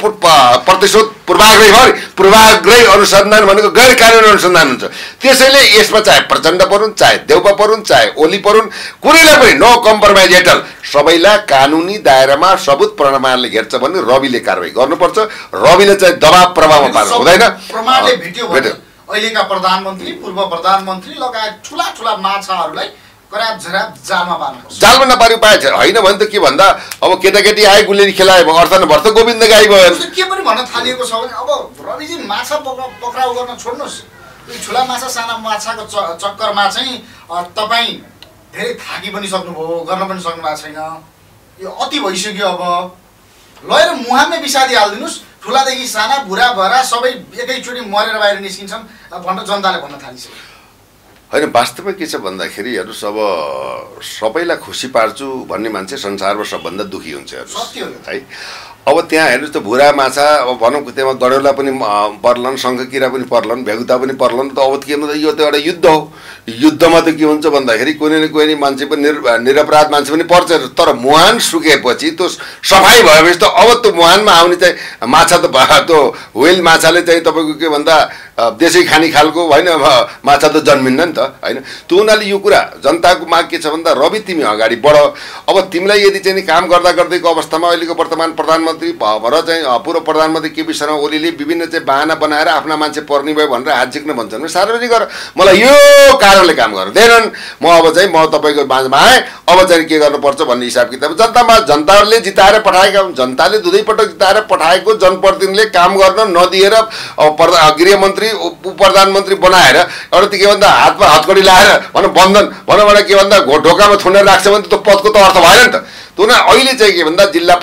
S1: प्रतिशोध पूर्वाग्रही अनुसन्धान भनेको गैर कानुनी अनुसन्धान हुन्छ। त्यसैले यसमा चाहे प्रचण्ड परुन्, चाहे देउपा परुन्, चाहे ओली परुन्, कुनैलाई पनि नो कम्प्रोमाइज एट अल, सबैलाई कानुनी दायरामा सबुत प्रमाणले घेर्छ भने रविले कारवाही गर्नुपर्छ। रविले चाहिँ दबाब प्रभावमा पार्नु हुँदैन।
S2: प्रमाणले भेट्यो भने अहिलेका प्रधानमन्त्री, पूर्व प्रधानमन्त्री लगायत ठुला ठुला माछाहरूलाई
S1: जालमा नपारी उपाय छ होइन भने त के भन्दा अब केटाकेटी आए गुलेरी खेलाए अर्थ नभर्थ गोविन्द गाई भयो।
S2: के पनि भन्न थालिएको छ भने अब रविजी माछा पक्राउ गर्न छोड्नुहोस्, ठुला माछा साना माछाको चक्करमा चाहिँ तपाईँ धेरै थाकी पनि सक्नुभयो, गर्न पनि सक्नु भएको छैन, यो अति भइसक्यो। अब लगेर मुहानमै विषादी हालिदिनुहोस्, ठुलादेखि साना बुढा भरा सबै एकैचोटि मरेर बाहिर निस्किन्छन् भनेर जनताले भन्न थालिसक्यो।
S1: होइन वास्तवमा के छ भन्दाखेरि हेर्नुहोस् अब सबैलाई खुसी पार्छु भन्ने मान्छे संसारमा सबभन्दा दुखी हुन्छ है। अब त्यहाँ हेर्नुहोस् त भुरा माछा अब भनौँ त्यहाँ गडौला पनि पर्लान्, शङ्खकिरा पनि पर्लान्, भ्यागुता पनि पर्लान्। त अब के भन्दा यो त एउटा युद्ध हो। युद्धमा त के हुन्छ भन्दाखेरि कुनै न कुनै मान्छे पनि निरपराध मान्छे पनि पर्छ। तर मुहान सुकेपछि त्यो सफाइ भएपछि त अब त्यो मुहानमा आउने चाहिँ माछा त त्यो व्हेल माछाले चाहिँ तपाईँको के भन्दा देशै खाने खालको होइन माछा त जन्मिन्न नि त होइन। त्यो हुनाले यो कुरा जनताको माग के छ भन्दा रवि तिमी अगाडि बढ। अब तिमीलाई यदि चाहिँ काम गर्दा गर्दैको अवस्थामा अहिलेको वर्तमान प्रधानमन्त्री र चाहिँ पूर्व प्रधानमन्त्री केपी शर्मा ओलीले विभिन्न चाहिँ बाहना बनाएर आफ्ना मान्छे पर्ने भयो भनेर हात झिक्न भन्छन्। सार्वजनिक गर मलाई यो कारणले काम गर्दैनन्, म अब चाहिँ म तपाईँको माझमा आएँ, अब चाहिँ के गर्नुपर्छ भन्ने हिसाब किताब जनताले जिताएर पठाएका हुन्। जनताले दुवैपटक जिताएर पठाएको जनप्रतिनिधिले काम गर्न नदिएर गृहमन्त्री उप प्रधानमन्त्री बनाएर एउटा के भन्दा हातमा हतकडी लाएर भनौँ बन्धन भनौँबाट के भन्दा ढोकामा थुनेर राख्छ भने त्यो पदको त अर्थ भएन नि त। त्यो न अहिले चाहिँ के भन्दा जिल्ला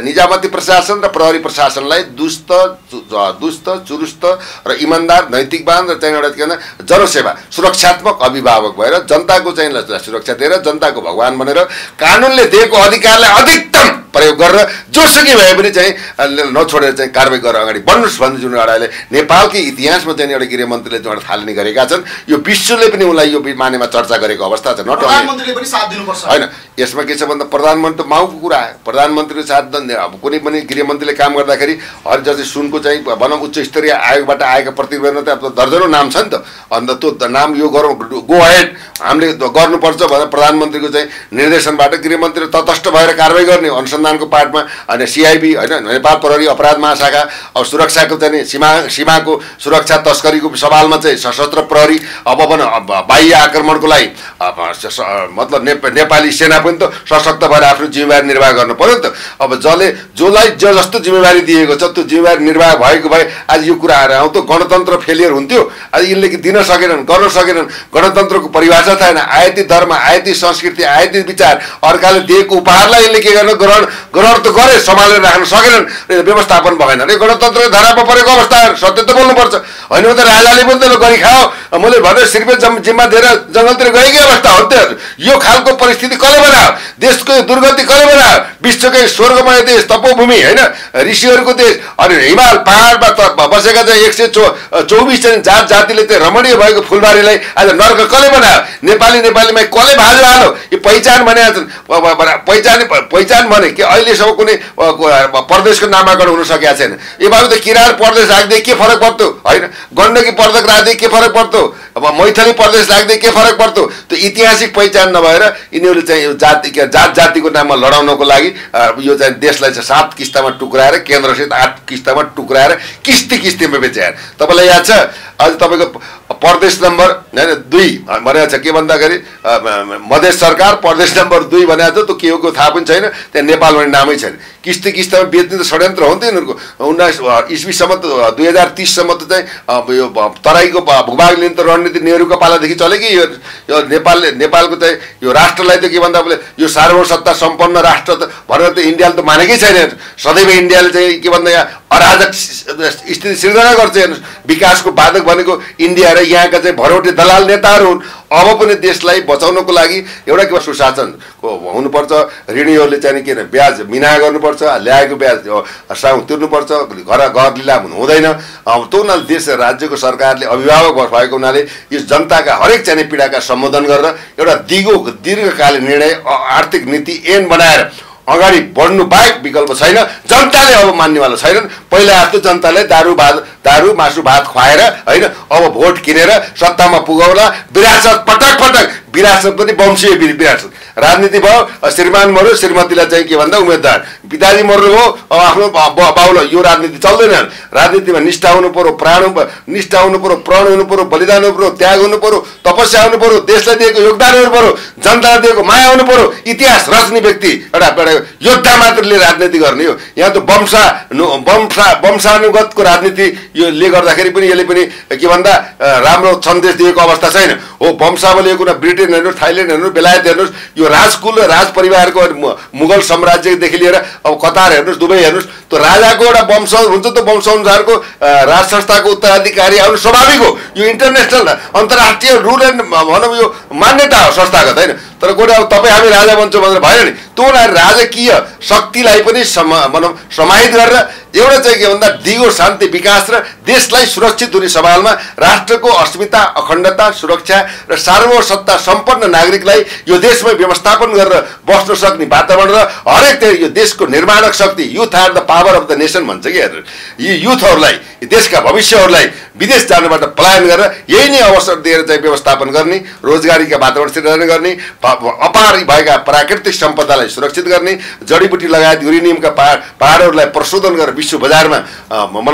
S1: निजामती प्रशासन र प्रहरी प्रशासनलाई दुष्ट चुरुस्त र इमान्दार नैतिकवान र चाहिँ एउटा के भन्दा जनसेवा सुरक्षात्मक अभिभावक भएर जनताको चाहिँ सुरक्षा दिएर जनताको भगवान बनेर कानुनले दिएको अधिकारलाई अधिकतम प्रयोग गरेर जोसुकै भए पनि चाहिँ नछोडेर चाहिँ कारवाही गरेर अगाडि बढ्नुहोस् भन्ने जुन एउटाले नेपालकै इतिहासमा चाहिँ एउटा गृहमन्त्रीले जुन एउटा थालनी गरेका छन्, यो विश्वले पनि उनलाई यो मानेमा चर्चा गरेको अवस्था छ। नट
S2: प्रधानमन्त्रीले पनि साथ दिनुपर्छ
S1: होइन। यसमा के छ भन्दा प्रधानमन्त्री माउको कुरा आयो, प्रधानमन्त्रीले साथ अब कुनै पनि गृहमन्त्रीले काम गर्दाखेरि हर जस्तै सुनको चाहिँ भनौँ उच्च स्तरीय आयोगबाट आएका प्रतिवेदन त अब दर्जनौँ नाम छ नि त। अन्त त्यो नाम यो गरौँ गो हेड हामीले गर्नुपर्छ भनेर प्रधानमन्त्रीको चाहिँ निर्देशनबाट गृहमन्त्री तटस्थ भएर कारवाही गर्ने अनुसन्धानको पार्टमा अनि सिआइबी होइन नेपाल प्रहरी अपराध महाशाखा अब सुरक्षाको चाहिँ सीमाको सुरक्षा तस्करीको सवालमा चाहिँ सशस्त्र प्रहरी अब बाह्य आक्रमणको लागि मतलब नेपाली सेना पनि त सशक्त भएर आफ्नो जिम्मेवारी निर्वाह गर्नु पर्यो नि त। अब जसलाई जस्तो जिम्मेवारी दिएको छ त्यो जिम्मेवारी निर्वाह भएको भए आज यो कुराहरू आउँथ्यो, गणतन्त्र फेलियर हुन्थ्यो। आज यिनले दिन सकेनन्, गर्न सकेनन्। गणतन्त्रको परिभाषा छैन। आयाती धर्म, आयाती संस्कृति, आयाती विचार, अर्काले दिएको उपहारलाई यिनले के गर्न ग्रहण त गरे, सम्हालेर राख्न सकेनन्, व्यवस्थापन भएन। यो गणतन्त्रको धारामा परेको अवस्थाहरू सत्य त बोल्नुपर्छ। होइन त राजाले पनि त गरी खाओ, मैले भने सिर्फै जिम्मा दिएर जङ्गलतिर गएकै अवस्था हो त। यो खालको परिस्थिति कसले बनायो? देशको दुर्गति कसले बनायो? विश्वकै स्वर्गमय देश, तपोभूमि होइन, ऋषिहरूको देश, अनि हिमाल पहाडमा बसेका चाहिँ 124 जात जातिले चाहिँ रमणीय भएको फुलबारीलाई आज नर्क कसले बनायो? नेपालीमा कसले भाजु हाल्यो? यो पहिचान भने पहिचान भने के अहिलेसम्म कुनै प्रदेशको नामाकरण हुन सकेको छैन। यो बाबु त किरार प्रदेश राख्दै के फरक पर्छ? होइन, गण्डकी प्रदेश राख्दै के फरक पर्छ? अब मैथली प्रदेश राख्दै के फरक पर्छ? त्यो ऐतिहासिक पहिचान नभएर यिनीहरूले चाहिँ यो जात जातिको नाममा लडाउनको लागि यो चाहिँ देशलाई चाहिँ 7 किस्तामा टुक्राएर, केन्द्रसहित 8 किस्तामा टुक्राएर किस्तीमा बेचाएर। तपाईँलाई याद छ आज तपाईँको प्रदेश नम्बर 2 भनेको छ, के भन्दाखेरि मधेस सरकार प्रदेश नम्बर 2 भनेको छ। त्यो के हो थाहा पनि छैन, त्यहाँ नेपाल भन्ने नामै छैन। किस्तामा बेच्ने त षड्यन्त्र हो नि त यिनीहरूको। 19 इस्वीसम्म त 2030सम्म त चाहिँ यो तराईको भूभाग लिने त रणनीति नेहरूको पालादेखि चल्यो कि यो नेपालको चाहिँ यो राष्ट्रलाई त के भन्दा यो सार्वभौमसत्ता सम्पन्न राष्ट्र त भनेर त इन्डियाले त मानेकै छैन। सदैव इन्डियाले चाहिँ के भन्दा यहाँ अराजक स्थिति सिर्जना गर्छ। हेर्नुहोस्, विकासको बाधक भनेको इन्डिया र यहाँका चाहिँ भरौटे दलाल नेताहरू हुन्। अब पनि देशलाई बचाउनको लागि एउटा के सुशासन हुनुपर्छ। ऋणीहरूले चाहिँ के ब्याज मिना गर्नुपर्छ, ल्याएको ब्याज साउ तिर्नुपर्छ, घर लिलाम हुँदैन। अब त्यो हुनाले देश राज्यको सरकारले अभिभावक भएको हुनाले यो जनताका हरेक चाहिँ पीडाका सम्बोधन गरेर एउटा दीर्घकालीन निर्णय, आर्थिक नीति ऐन बनाएर अगाडि बढ्नु बाहेक विकल्प छैन। जनताले अब मान्नेवाला छैनन्। पहिला जस्तो जनताले दारू मासु भात खुवाएर होइन अब भोट किनेर सत्तामा पुगाउला। विरासत पटक विरासत पनि वंशीय विरासत राजनीति भयो। श्रीमान मर्यो, श्रीमतीलाई चाहिँ के भन्दा उम्मेदवार, पिताजी मर्नुभयो, आफ्नो बाउलाई, यो राजनीति चल्दैन। राजनीतिमा निष्ठा हुनु पर्यो, निष्ठा हुनु पर्यो, प्रण हुनु पर्यो, बलिदान हुनु पर्यो, त्याग हुनु पर्यो, तपस्या हुनु पर्यो, देशलाई दिएको योगदान हुनु पर्यो, जनतालाई दिएको माया हुनु पर्यो। इतिहास रच्ने व्यक्ति एउटा योद्धा मात्रले राजनीति गर्ने हो। यहाँ त वंशानुगतको राजनीति योले गर्दाखेरि पनि यसले पनि के भन्दा राम्रो सन्देश दिएको अवस्था छैन हो। वंशावली कुनै ब्रिटेन हेर्नुहोस्, थाइल्यान्ड हेर्नुहोस्, बेलायत हेर्नुहोस्, यो राजकुल र राज परिवारको मुगल साम्राज्यदेखि लिएर अब कतार हेर्नुहोस्, दुबई हेर्नुहोस्, त्यो राजाको एउटा वंश हुन्छ। त्यो वंशअनुसारको राज संस्थाको उत्तराधिकारी आउनु स्वाभाविक हो। यो इन्टरनेसनल अन्तर्राष्ट्रिय रुल एन्ड भनौँ यो मान्यता हो संस्थागत होइन। तर कोही अब तपाईँ हामी राजा बन्छौँ भनेर भएन नि। त्यो राजकीय शक्तिलाई पनि भनौँ समाहित गरेर एउटा चाहिँ के भन्दा दिगो शान्ति विकास र देशलाई सुरक्षित हुने सवालमा राष्ट्रको अस्मिता, अखण्डता, सुरक्षा र सार्वभौमसत्ता सम्पन्न नागरिकलाई यो देशमै व्यवस्थापन गरेर बस्न सक्ने वातावरण र हरेक यो देशको निर्माणक शक्ति, youth are the power of the nation भन्छ कि हेर्नु। यी युथहरूलाई, देशका भविष्यहरूलाई विदेश जानुबाट पलायन गरेर यही नै अवसर दिएर चाहिँ व्यवस्थापन गर्ने, रोजगारीका वातावरण सिर्जना गर्ने, अपार भएका प्राकृतिक सम्पदालाई सुरक्षित गर्ने, जडीबुटी लगायत युरेनियमका पहाडहरूलाई प्रशोधन गरेर विश्व बजारमा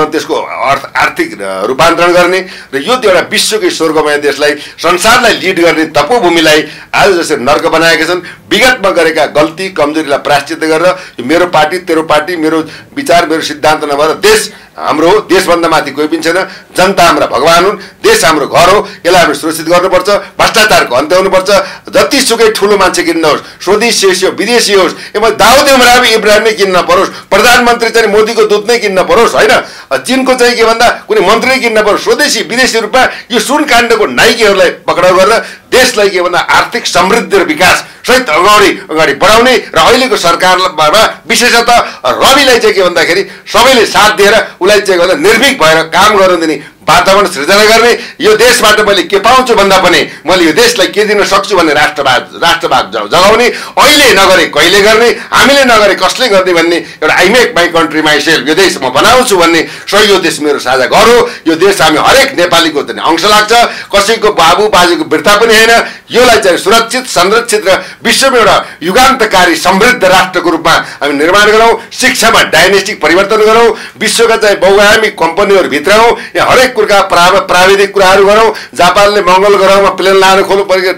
S1: त्यसको आर्थिक रूपान्तरण गर्ने र यो एउटा विश्वकै स्वर्गमय देशलाई, संसारलाई लिड गर्ने तपोभूमिलाई आज जसरी नर्क बनाएका छन्। विगतमा गरेका गल्ती कमजोरीलाई प्रायश्चित गरेर मेरो पार्टी तेरो पार्टी, मेरो विचार मेरो सिद्धान्त नभएर देश हाम्रो हो, देशभन्दा माथि कोही पनि छैन, जनता हाम्रा भगवान हुन्, देश हाम्रो घर हो, यसलाई हामीले सुरक्षित गर्नुपर्छ। भ्रष्टाचारको अन्त्य हुनुपर्छ। जतिसुकै ठुलो मान्छे किन्न होस्, स्वदेशी होस् या विदेशी होस्, दाउद इब्राहिम नै किन्न परोस्, प्रधानमन्त्री चाहिँ मोदीको दूत नै किन्न परोस् होइन, चीनको चाहिँ के भन्दा कुनै मन्त्री नै किन्न परोस्, स्वदेशी विदेशी रूपमा यो सुन काण्डको नाइकेहरूलाई पक्राउ गरेर देशलाई के भन्दा आर्थिक समृद्धि र विकास सहित अगाडि बढाउने र अहिलेको सरकारमा विशेषतः रविलाई चाहिँ के भन्दाखेरि सबैले साथ दिएर उसलाई चाहिँ भन्दा निर्भीक भएर काम गर्न दिने वातावरण सृजना गर्ने। यो देशबाट मैले के पाउँछु भन्दा पनि मैले यो देशलाई के दिन सक्छु भन्ने राष्ट्रवाद जगाउने, अहिले नगरे कहिले गर्ने, हामीले नगरे कसले गर्ने भन्ने एउटा I make my country my self, यो देश म बनाउँछु भन्ने सही, यो देश मेरो साझा घर हो। यो देश हामी हरेक नेपालीको चाहिँ अंश लाग्छ, कसैको बाबु बाजेको वृत्ता पनि होइन। योलाई चाहिँ सुरक्षित, संरक्षित र विश्वमा एउटा युगान्तकारी समृद्ध राष्ट्रको रूपमा हामी निर्माण गरौँ। शिक्षामा डाइनेस्टिक परिवर्तन गरौँ, विश्वका चाहिँ बहुआयामी कम्पनीहरू भित्र हौँ, यहाँ हरेक कुराका प्राविधिक कुराहरू गरौँ। जापानले मङ्गल ग्रहमा प्लेन लान खोल्नु पऱ्यो,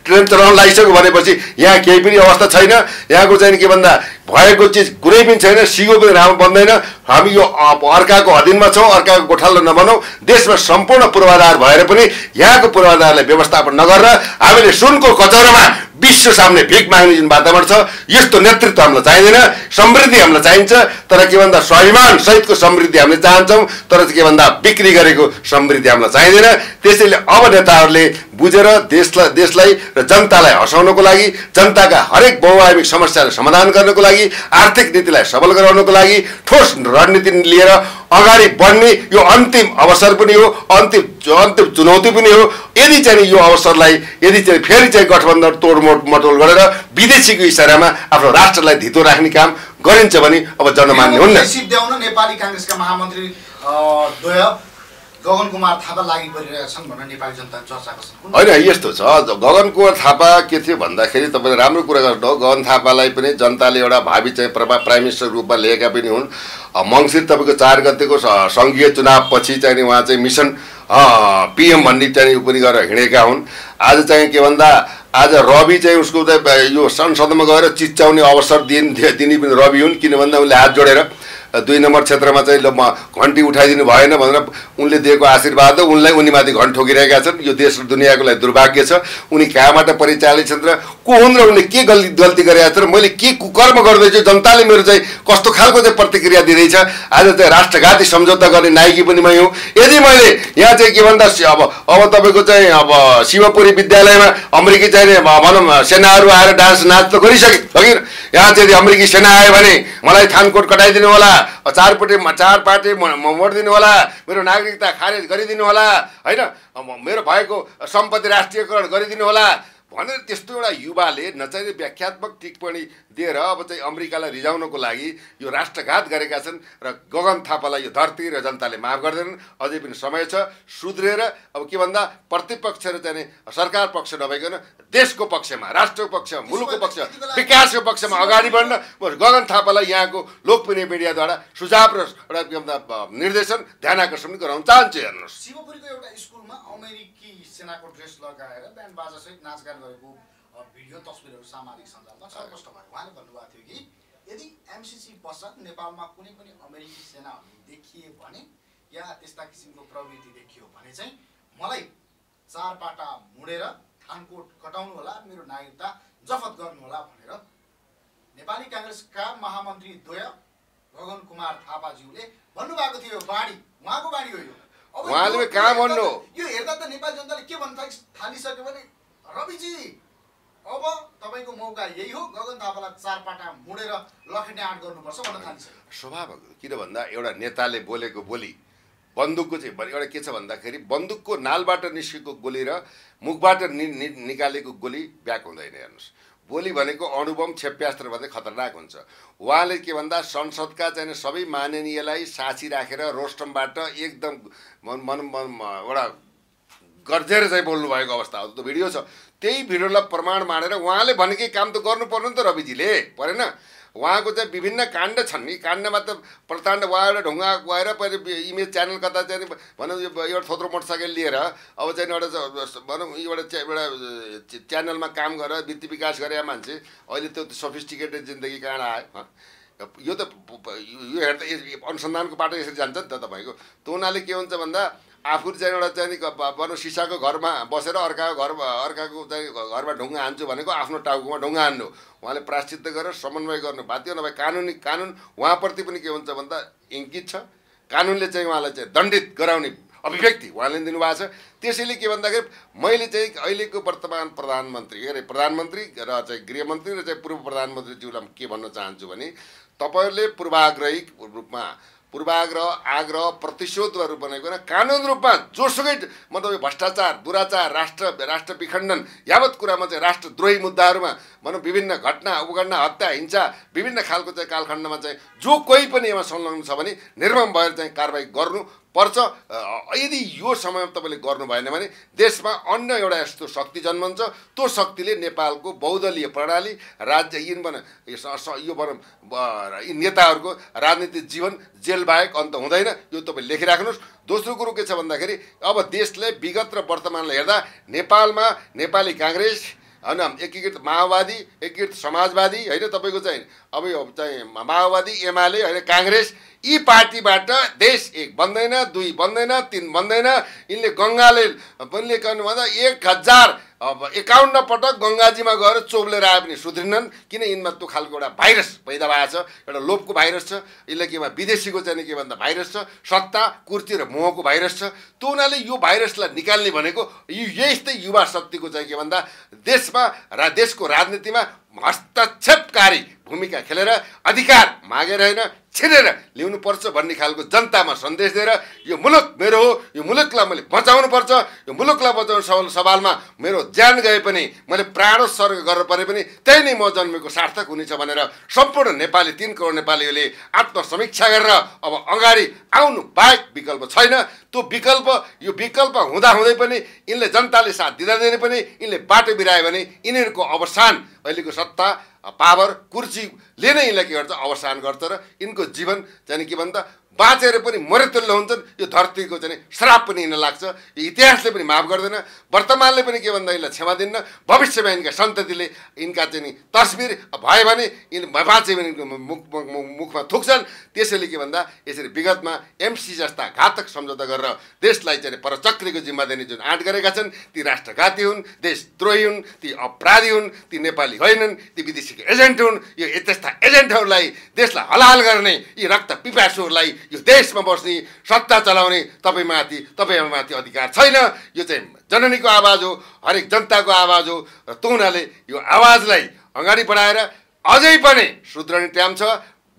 S1: ट्रेन चलाउन लागिसक्यो भनेपछि यहाँ केही पनि अवस्था छैन। यहाँको चाहिँ के भन्दा भएको चिज कुनै पनि छैन, सिगो पनि राम्रो बन्दैन। हामी यो अर्काको अधीनमा छौँ, अर्काको गोठालो नबनौँ। देशमा सम्पूर्ण पूर्वाधार भएर पनि यहाँको पूर्वाधारलाई व्यवस्थापन नगरेर हामीले सुनको कचौरामा विश्व सामने भिख माग्ने जुन वातावरण छ, यस्तो नेतृत्व हामीलाई चाहिँदैन। समृद्धि हामीलाई चाहिन्छ, तर के भन्दा स्वाभिमान सहितको समृद्धि हामीले चाहन्छौँ, तर के भन्दा बिक्री गरेको समृद्धि हामीलाई चाहिँदैन। त्यसैले अब नेताहरूले बुझेर देशलाई र जनतालाई हँसाउनको लागि, जनताका हरेक बहुआयामिक समस्यालाई समाधान गर्नको लागि, आर्थिक नीतिलाई सबल गराउनको लागि ठोस रणनीति लिएर अगाडि बढ्ने यो अन्तिम अवसर पनि हो, अन्तिम चुनौती पनि हो। यदि चाहिँ यो अवसरलाई यदि चाहिँ फेरि चाहिँ गठबन्धन तोडमोड गरेर विदेशीको इसारामा आफ्नो राष्ट्रलाई धितो राख्ने काम गरिन्छ भने अब जनमान्य हुन्न।
S2: नेपाली कांग्रेसका महामन्त्री द्वय गगन कुमार थापा लागि परिरहेका छन् भनेर नेपाली जनता चर्चाको छन्।
S1: होइन, यस्तो छ, गगन कुमार थापा के थियो भन्दाखेरि तपाईँले राम्रो कुरा गर्नुभयो। गगन थापालाई पनि जनताले एउटा भावी चाहिँ प्राइम मिनिस्टर रूपमा लिएका पनि हुन्। मङ्सिर तपाईँको 4 गतेको सङ्घीय चुनावपछि चाहिँ उहाँ चाहिँ मिसन PM भन्ने चाहिँ ऊ पनि गरेर हिँडेका हुन्। आज चाहिँ के भन्दा आज रवि चाहिँ उसको यो संसदमा गएर चिच्याउने अवसर दिने पनि रवि हुन्। किन भन्दा उनले हात जोडेर 2 नम्बर क्षेत्रमा चाहिँ ल म घन्टी उठाइदिनु भएन भनेर उनले दिएको आशीर्वाद हो, उनलाई उनीमाथि घन्टी ठोकिरहेका छन्। यो देश र दुनियाँको लागि दुर्भाग्य छ। उनी कहाँबाट परिचालित छन् र को हुन् र उनले के गल्ती गरेका छन् र मैले के कुकर्म गर्दैछु, जनताले मेरो चाहिँ कस्तो खालको चाहिँ प्रतिक्रिया दिँदैछ। आज चाहिँ राष्ट्रघाती सम्झौता गर्ने नायकी पनि मै हुँ। यदि मैले यहाँ चाहिँ के भन्दा अब तपाईँको चाहिँ अब शिवपुरी विद्यालयमा अमेरिकी चाहिँ भनौँ सेनाहरू आएर डान्स नाच त गरिसके हगि, यहाँ चाहिँ अमेरिकी सेना आयो भने मलाई थानकोट कटाइदिनु होला, 4 पार्टी मोडिदिनु होला, मेरो नागरिकता खारेज गरिदिनु होला, होइन, मेरो भएको सम्पत्ति राष्ट्रियकरण गरिदिनु होला भनेर त्यस्तो एउटा युवाले नचाहिने व्याख्यात्मक टिप्पणी दिएर अब चाहिँ अमेरिकालाई रिझाउनको लागि यो राष्ट्रघात गरेका छन्। र गगन थापालाई यो धरती र जनताले माफ गर्दैनन्। अझै पनि समय छ सुध्रेर अब के भन्दा प्रतिपक्ष र चाहिँ सरकार पक्ष नभइकन देशको पक्षमा, राष्ट्रको पक्षमा, मुलुकको पक्षमा, विकासको पक्षमा अगाडि बढ्न गगन थापालाई यहाँको लोकप्रिय मिडियाद्वारा सुझाव र एउटा के भन्दा निर्देशन ध्यान आकर्षण गराउन चाहन्छु। हेर्नुहोस्,
S2: शिवपुरीको एउटा स्कुलमा अमेरिकी सेनाको ड्रेस लगाएर ब्यान्ड बाजासहित नाचगान गरेको भिडियो तस्बिरहरू सामाजिक सञ्जालमा स्पष्ट भयो। उहाँले भन्नुभएको थियो कि यदि MCC पश्चात नेपालमा कुनै पनि अमेरिकी सेनाहरू देखिए भने या त्यस्ता किसिमको प्रवृत्ति देखियो भने चाहिँ मलाई 4 पाटा मुडेर थानकोट कटाउनु होला, मेरो नागरिकता जफत गर्नु होला भनेर नेपाली कांग्रेसका महामन्त्री द्वय गगन कुमार थापाज्यूले भन्नुभएको थियो। बाणी उहाँको बाणी हो यो।
S1: उहाँले कहाँ भन्नु,
S2: यो हेर्दा त नेपाली जनताले के भन्न थालिसक्यो भने रविजी अब तपाईको मौका यही हो, गगन थापालाई 4 पाटा मुडेर लखेट्ने आँट गर्नुपर्छ भन्न थालिसक्यो।
S1: स्वाभाविक, किन भन्दा एउटा नेताले बोलेको बोली बन्दुकको चाहिँ एउटा के छ भन्दाखेरि बन्दुकको नालबाट निस्केको गोली र मुखबाट निकालेको गोली ब्याक हुँदैन। हेर्नुहोस्, बोली भनेको अणुबम क्षेप्यास्त्र भन्दै खतरनाक हुन्छ। उहाँले के भन्दा संसदका चाहिँ सबै माननीयलाई साक्षी राखेर रोस्टमबाट एकदम एउटा गर्जेर चाहिँ बोल्नुभएको अवस्था हो। त्यो भिडियो छ, त्यही भिडियोलाई प्रमाण मानेर उहाँले भनेकै काम त गर्नुपर्ने नि त रविजीले, परेन? उहाँको चाहिँ विभिन्न काण्ड छन् नि, काण्डमा त प्रचण्ड उहाँबाट ढुङ्गा गएर पहिले इमेज च्यानल कता चाहिँ भनौँ एउटा थोत्रो मोटरसाइकल लिएर अब चाहिँ एउटा भनौँ एउटा च्यानलमा काम गरेर वित्त विकास गरेका मान्छे अहिले त्यो सफिस्टिकेटेड जिन्दगी कहाँ आयो? यो त यो हेर्दा अनुसन्धानको बाटो यसरी जान्छ नि त तपाईँको। त्यो हुनाले के हुन्छ भन्दा आफू चाहिँ एउटा चाहिँ भनौँ सिसाको घरमा बसेर अर्काको चाहिँ घरमा ढुङ्गा हान्छु भनेको आफ्नो टाउकोमा ढुङ्गा हान्नु। उहाँले प्रायश्चित्त गरेर समन्वय गर्नु बाध्य नभए कानुन उहाँप्रति पनि के हुन्छ भन्दा इङ्कित छ। कानुनले चाहिँ उहाँलाई चाहिँ दण्डित गराउने अभिव्यक्ति उहाँले दिनुभएको छ। त्यसैले के भन्दाखेरि मैले चाहिँ अहिलेको वर्तमान प्रधानमन्त्री र चाहिँ गृहमन्त्री र चाहिँ पूर्व प्रधानमन्त्रीज्यूलाई के भन्न चाहन्छु भने तपाईँहरूले पूर्वाग्रह आग्रह प्रतिशोधका रूप बनेको कानुन रूपमा जोसुकै मतलब भ्रष्टाचार दुराचार राष्ट्र विखण्डन यावत कुरामा चाहिँ राष्ट्रद्रोही मुद्दाहरूमा भनौँ विभिन्न घटना उपघटना हत्या हिंसा विभिन्न खालको चाहिँ कालखण्डमा चाहिँ जो कोही पनि यसमा संलग्न छ भने निर्मम भएर चाहिँ कारबाही गर्नु पर्छ। यदि यो समयमा तपाईँले गर्नु भएन भने देशमा अन्य एउटा यस्तो शक्ति जन्मन्छ, त्यो शक्तिले नेपालको बहुदलीय प्रणाली राज्य यो नेताहरूको राजनीतिक जीवन जेल बाहेक अन्त हुँदैन। यो तपाईँ लेखिराख्नुहोस्। दोस्रो कुरो के छ भन्दाखेरि अब देशले विगत र वर्तमानलाई हेर्दा नेपालमा नेपाली काङ्ग्रेस होइन, एकीकृत माओवादी, एकीकृत समाजवादी होइन, तपाईँको चाहिँ अब यो चाहिँ माओवादी, एमाले होइन, काङ्ग्रेस, यी पार्टीबाट देश 1 बन्दैन, 2 बन्दैन, 3 बन्दैन। यिनले गङ्गाले भन्दा 1051 पटक गङ्गाजीमा गएर चोब्लेर आए पनि सुध्रिनन्। किन? यिनमा त्यो खालको एउटा भाइरस पैदा भएको छ, एउटा लोभको भाइरस छ। यसले के भन्छ विदेशीको चाहिँ के भन्दा भाइरस छ, सत्ता कुर्ती र मोहको भाइरस छ। त्यो हुनाले यो भाइरसलाई निकाल्ने भनेको यस्तै युवा शक्तिको चाहिँ के भन्दा देशको राजनीतिमा हस्तक्षेपकारी भूमिका खेलेर अधिकार मागेर होइन, छिरेर ल्याउनुपर्छ भन्ने खालको जनतामा सन्देश दिएर यो मुलुक मेरो हो, यो मुलुकलाई मैले बचाउनुपर्छ, यो मुलुकलाई बचाउने सवालमा मेरो ज्यान गए पनि, मैले प्राणोत्सर्ग गरेर परे पनि त्यही नै म जन्मेको सार्थक हुनेछ भनेर सम्पूर्ण नेपाली 3 करोड नेपालीहरूले आत्मसमीक्षा गरेर अब अगाडि आउनु बाहेक विकल्प छैन। त्यो यो विकल्प हुँदाहुँदै पनि यिनले जनताले साथ दिँदैन पनि यिनले बाटो बिरायो भने यिनीहरूको अवसान अहिलेको सत्ता पावर कुर्सीले नै यिनलाई के गर्छ, अवसान गर्छ र यिनको जीवन चाहिँ के भन्दा बाँचेर पनि मरेतुल्य हुन्छन्। यो धरतीको चाहिँ श्राप पनि यिनलाई लाग्छ। यो इतिहासले पनि माफ गर्दैन, वर्तमानले पनि के भन्दा यिनलाई क्षमा दिन्न। भविष्यमा यिनका सन्ततिले यिनका चाहिँ तस्बिर भयो भने यिन बाँचे भने मुखमा थुक्छन्। त्यसैले के भन्दा यसरी विगतमा एमसी जस्ता घातक सम्झौता गरेर देशलाई चाहिँ परचक्रीको जिम्मा दिने जुन आँट गरेका छन्, ती राष्ट्रघाती हुन्, देशद्रोही हुन्, ती अपराधी हुन्, ती नेपाली होइनन्, ती विदेशी एजेन्ट हुन्। यो त्यस्ता एजेन्टहरूलाई देशलाई हलाल गर्ने यी रक्त पिपासुहरूलाई यो देशमा बस्ने, सत्ता चलाउने तपाईँमाथि अधिकार छैन। यो चाहिँ जननीको आवाज हो, हरेक जनताको आवाज हो। र त्यो हुनाले यो आवाजलाई अगाडि बढाएर अझै पनि सुध्रने टाइम छ।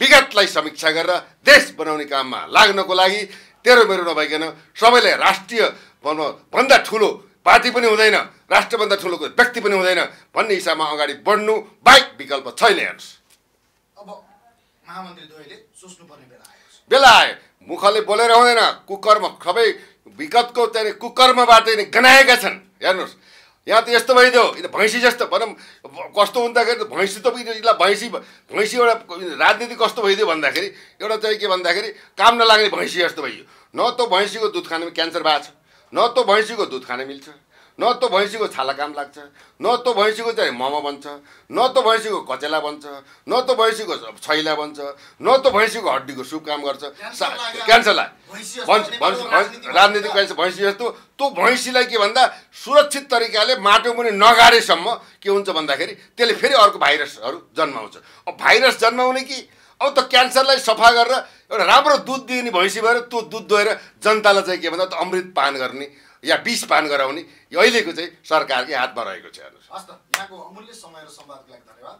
S1: विगतलाई समीक्षा गरेर देश बनाउने काममा लाग्नको लागि तेरो मेरो नभइकन सबैले राष्ट्रिय भन्दा ठुलो पार्टी पनि हुँदैन, राष्ट्रभन्दा ठुलो व्यक्ति पनि हुँदैन भन्ने हिसाबमा अगाडि बढ्नु बाहेक विकल्प छैन। हेर्नुहोस्,
S2: अब महामन्त्री द्वयले सोच्नुपर्ने
S1: बेला आयो। मुखले बोलेर हुँदैन, कुकर्म सबै विगतको चाहिँ कुकर्मबाट नै गनाएका छन्। हेर्नुहोस्, यहाँ त यस्तो भइदियो, भैँसी जस्तो भनौँ कस्तो हुँदाखेरि भैँसी त भैँसी एउटा राजनीति कस्तो भइदियो भन्दाखेरि एउटा चाहिँ के भन्दाखेरि काम नलाग्ने भैँसी जस्तो भइयो। न त भैँसीको दुध खानेमा क्यान्सर भएको छ, न त भैँसीको दुध खान मिल्छ, न त भैँसीको छाला काम लाग्छ, न त भैँसीको चाहिँ मोमो बन्छ, न त भैँसीको कचेला बन्छ, न त भैँसीको छैला बन्छ, न त भैँसीको हड्डीको सुप काम गर्छ। क्यान्सरलाई राजनीतिक भैँसी जस्तो त्यो भैँसीलाई के भन्दा सुरक्षित तरिकाले माटो पनि नगाडेसम्म के हुन्छ भन्दाखेरि त्यसले फेरि अर्को भाइरसहरू जन्माउँछ। अब भाइरस जन्माउने कि अब त क्यान्सरलाई सफा गरेर एउटा राम्रो दुध दिने भैँसी भएर त्यो दुध दोहेर जनतालाई चाहिँ के भन्दा त अमृत पान गर्ने या विष पान गराउने यो अहिलेको चाहिँ सरकारकै हातमा रहेको छ। हेर्नुहोस्,
S2: हस् त, यहाँको अमूल्य समय र संवादको लागि धन्यवाद।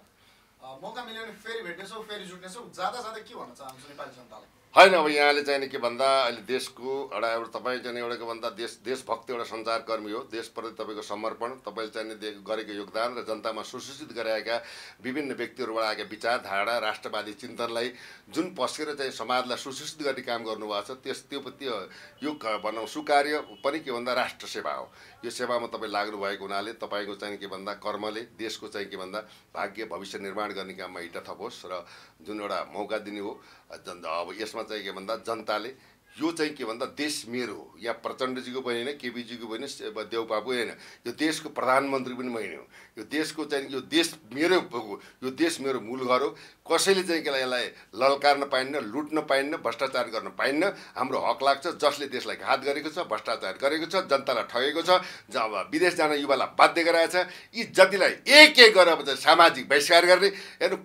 S2: मौका मिल्यो भने फेरि भेट्नेछौँ, फेरि जुट्नेछौँ। जाँदा के भन्न चाहन्छु नेपाली जनतालाई?
S1: होइन, अब यहाँले चाहिँ के भन्दा अहिले देशको एउटा तपाईँ चाहिँ एउटा के भन्दा देशभक्त एउटा सञ्चारकर्मी हो। देशप्रति तपाईँको समर्पण, तपाईँले चाहिँ गरेको योगदान र जनतामा सुसूचित गराएका विभिन्न व्यक्तिहरूबाट आएका विचारधारा, राष्ट्रवादी चिन्तनलाई जुन पस्केर चाहिँ समाजलाई सुसूचित गर्ने काम गर्नुभएको छ, त्यो यो भनौँ सुकार्य पनि के भन्दा राष्ट्र सेवा हो। यो सेवामा तपाईँ लाग्नु भएको हुनाले तपाईँको चाहिँ के भन्दा कर्मले देशको चाहिँ के भन्दा भाग्य भविष्य निर्माण गर्ने काममा इँटा थपोस् र जुन एउटा मौका दिने हो। अब यसमा चाहिँ के भन्दा जनताले यो चाहिँ के भन्दा देश मेरो हो, यहाँ प्रचण्डजीको पनि होइन, केपीजीको पनि, देउबाबु होइन, यो देशको प्रधानमन्त्री पनि मैले हो। यो देशको चाहिँ यो देश मेरो हो, यो देश मेरो मूल घर हो। कसैले चाहिँ यसलाई ललकार्न पाइन्न, लुट्न पाइन्न, भ्रष्टाचार गर्न पाइन्न। हाम्रो हक लाग्छ। जसले देशलाई घात गरेको छ, भ्रष्टाचार गरेको छ, जनतालाई ठगेको छ, जब विदेश जान युवालाई बाध्य गराएको छ, यी जतिलाई एक गरेर चाहिँ सामाजिक बहिष्कार गर्ने, हेर्नु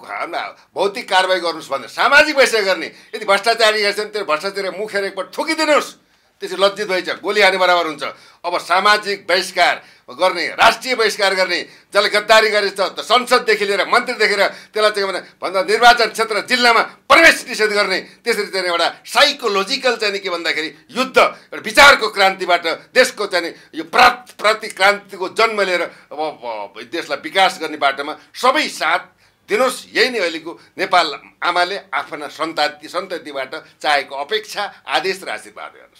S1: भौतिक कारवाही गर्नुहोस् भनेर सामाजिक बहिष्कार गर्ने। यदि भ्रष्टाचारी गर्छन् त्यो भ्रष्टाचारी मुखेर एकपल्ट ठोकिदिनुहोस्, त्यसरी लज्जित भइन्छ, गोली हाने बराबर हुन्छ। अब सामाजिक बहिष्कार गर्ने, राष्ट्रिय बहिष्कार गर्ने, जसले गद्दारी गरेछ त संसददेखि लिएर मन्त्रीदेखि लिएर त्यसलाई चाहिँ भन्दा निर्वाचन क्षेत्र जिल्लामा प्रवेश निषेध गर्ने, त्यसरी चाहिँ एउटा साइकोलोजिकल चाहिँ के भन्दाखेरि युद्ध, एउटा विचारको क्रान्तिबाट देशको चाहिँ यो प्रतिक्रान्तिको जन्म लिएर अब देशलाई विकास गर्ने बाटोमा सबै साथ दिनुहोस्। यही नै अहिलेको नेपाल आमाले आफ्ना सन्ततिबाट चाहेको अपेक्षा, आदेश र आशीर्वाद। हेर्नुहोस्।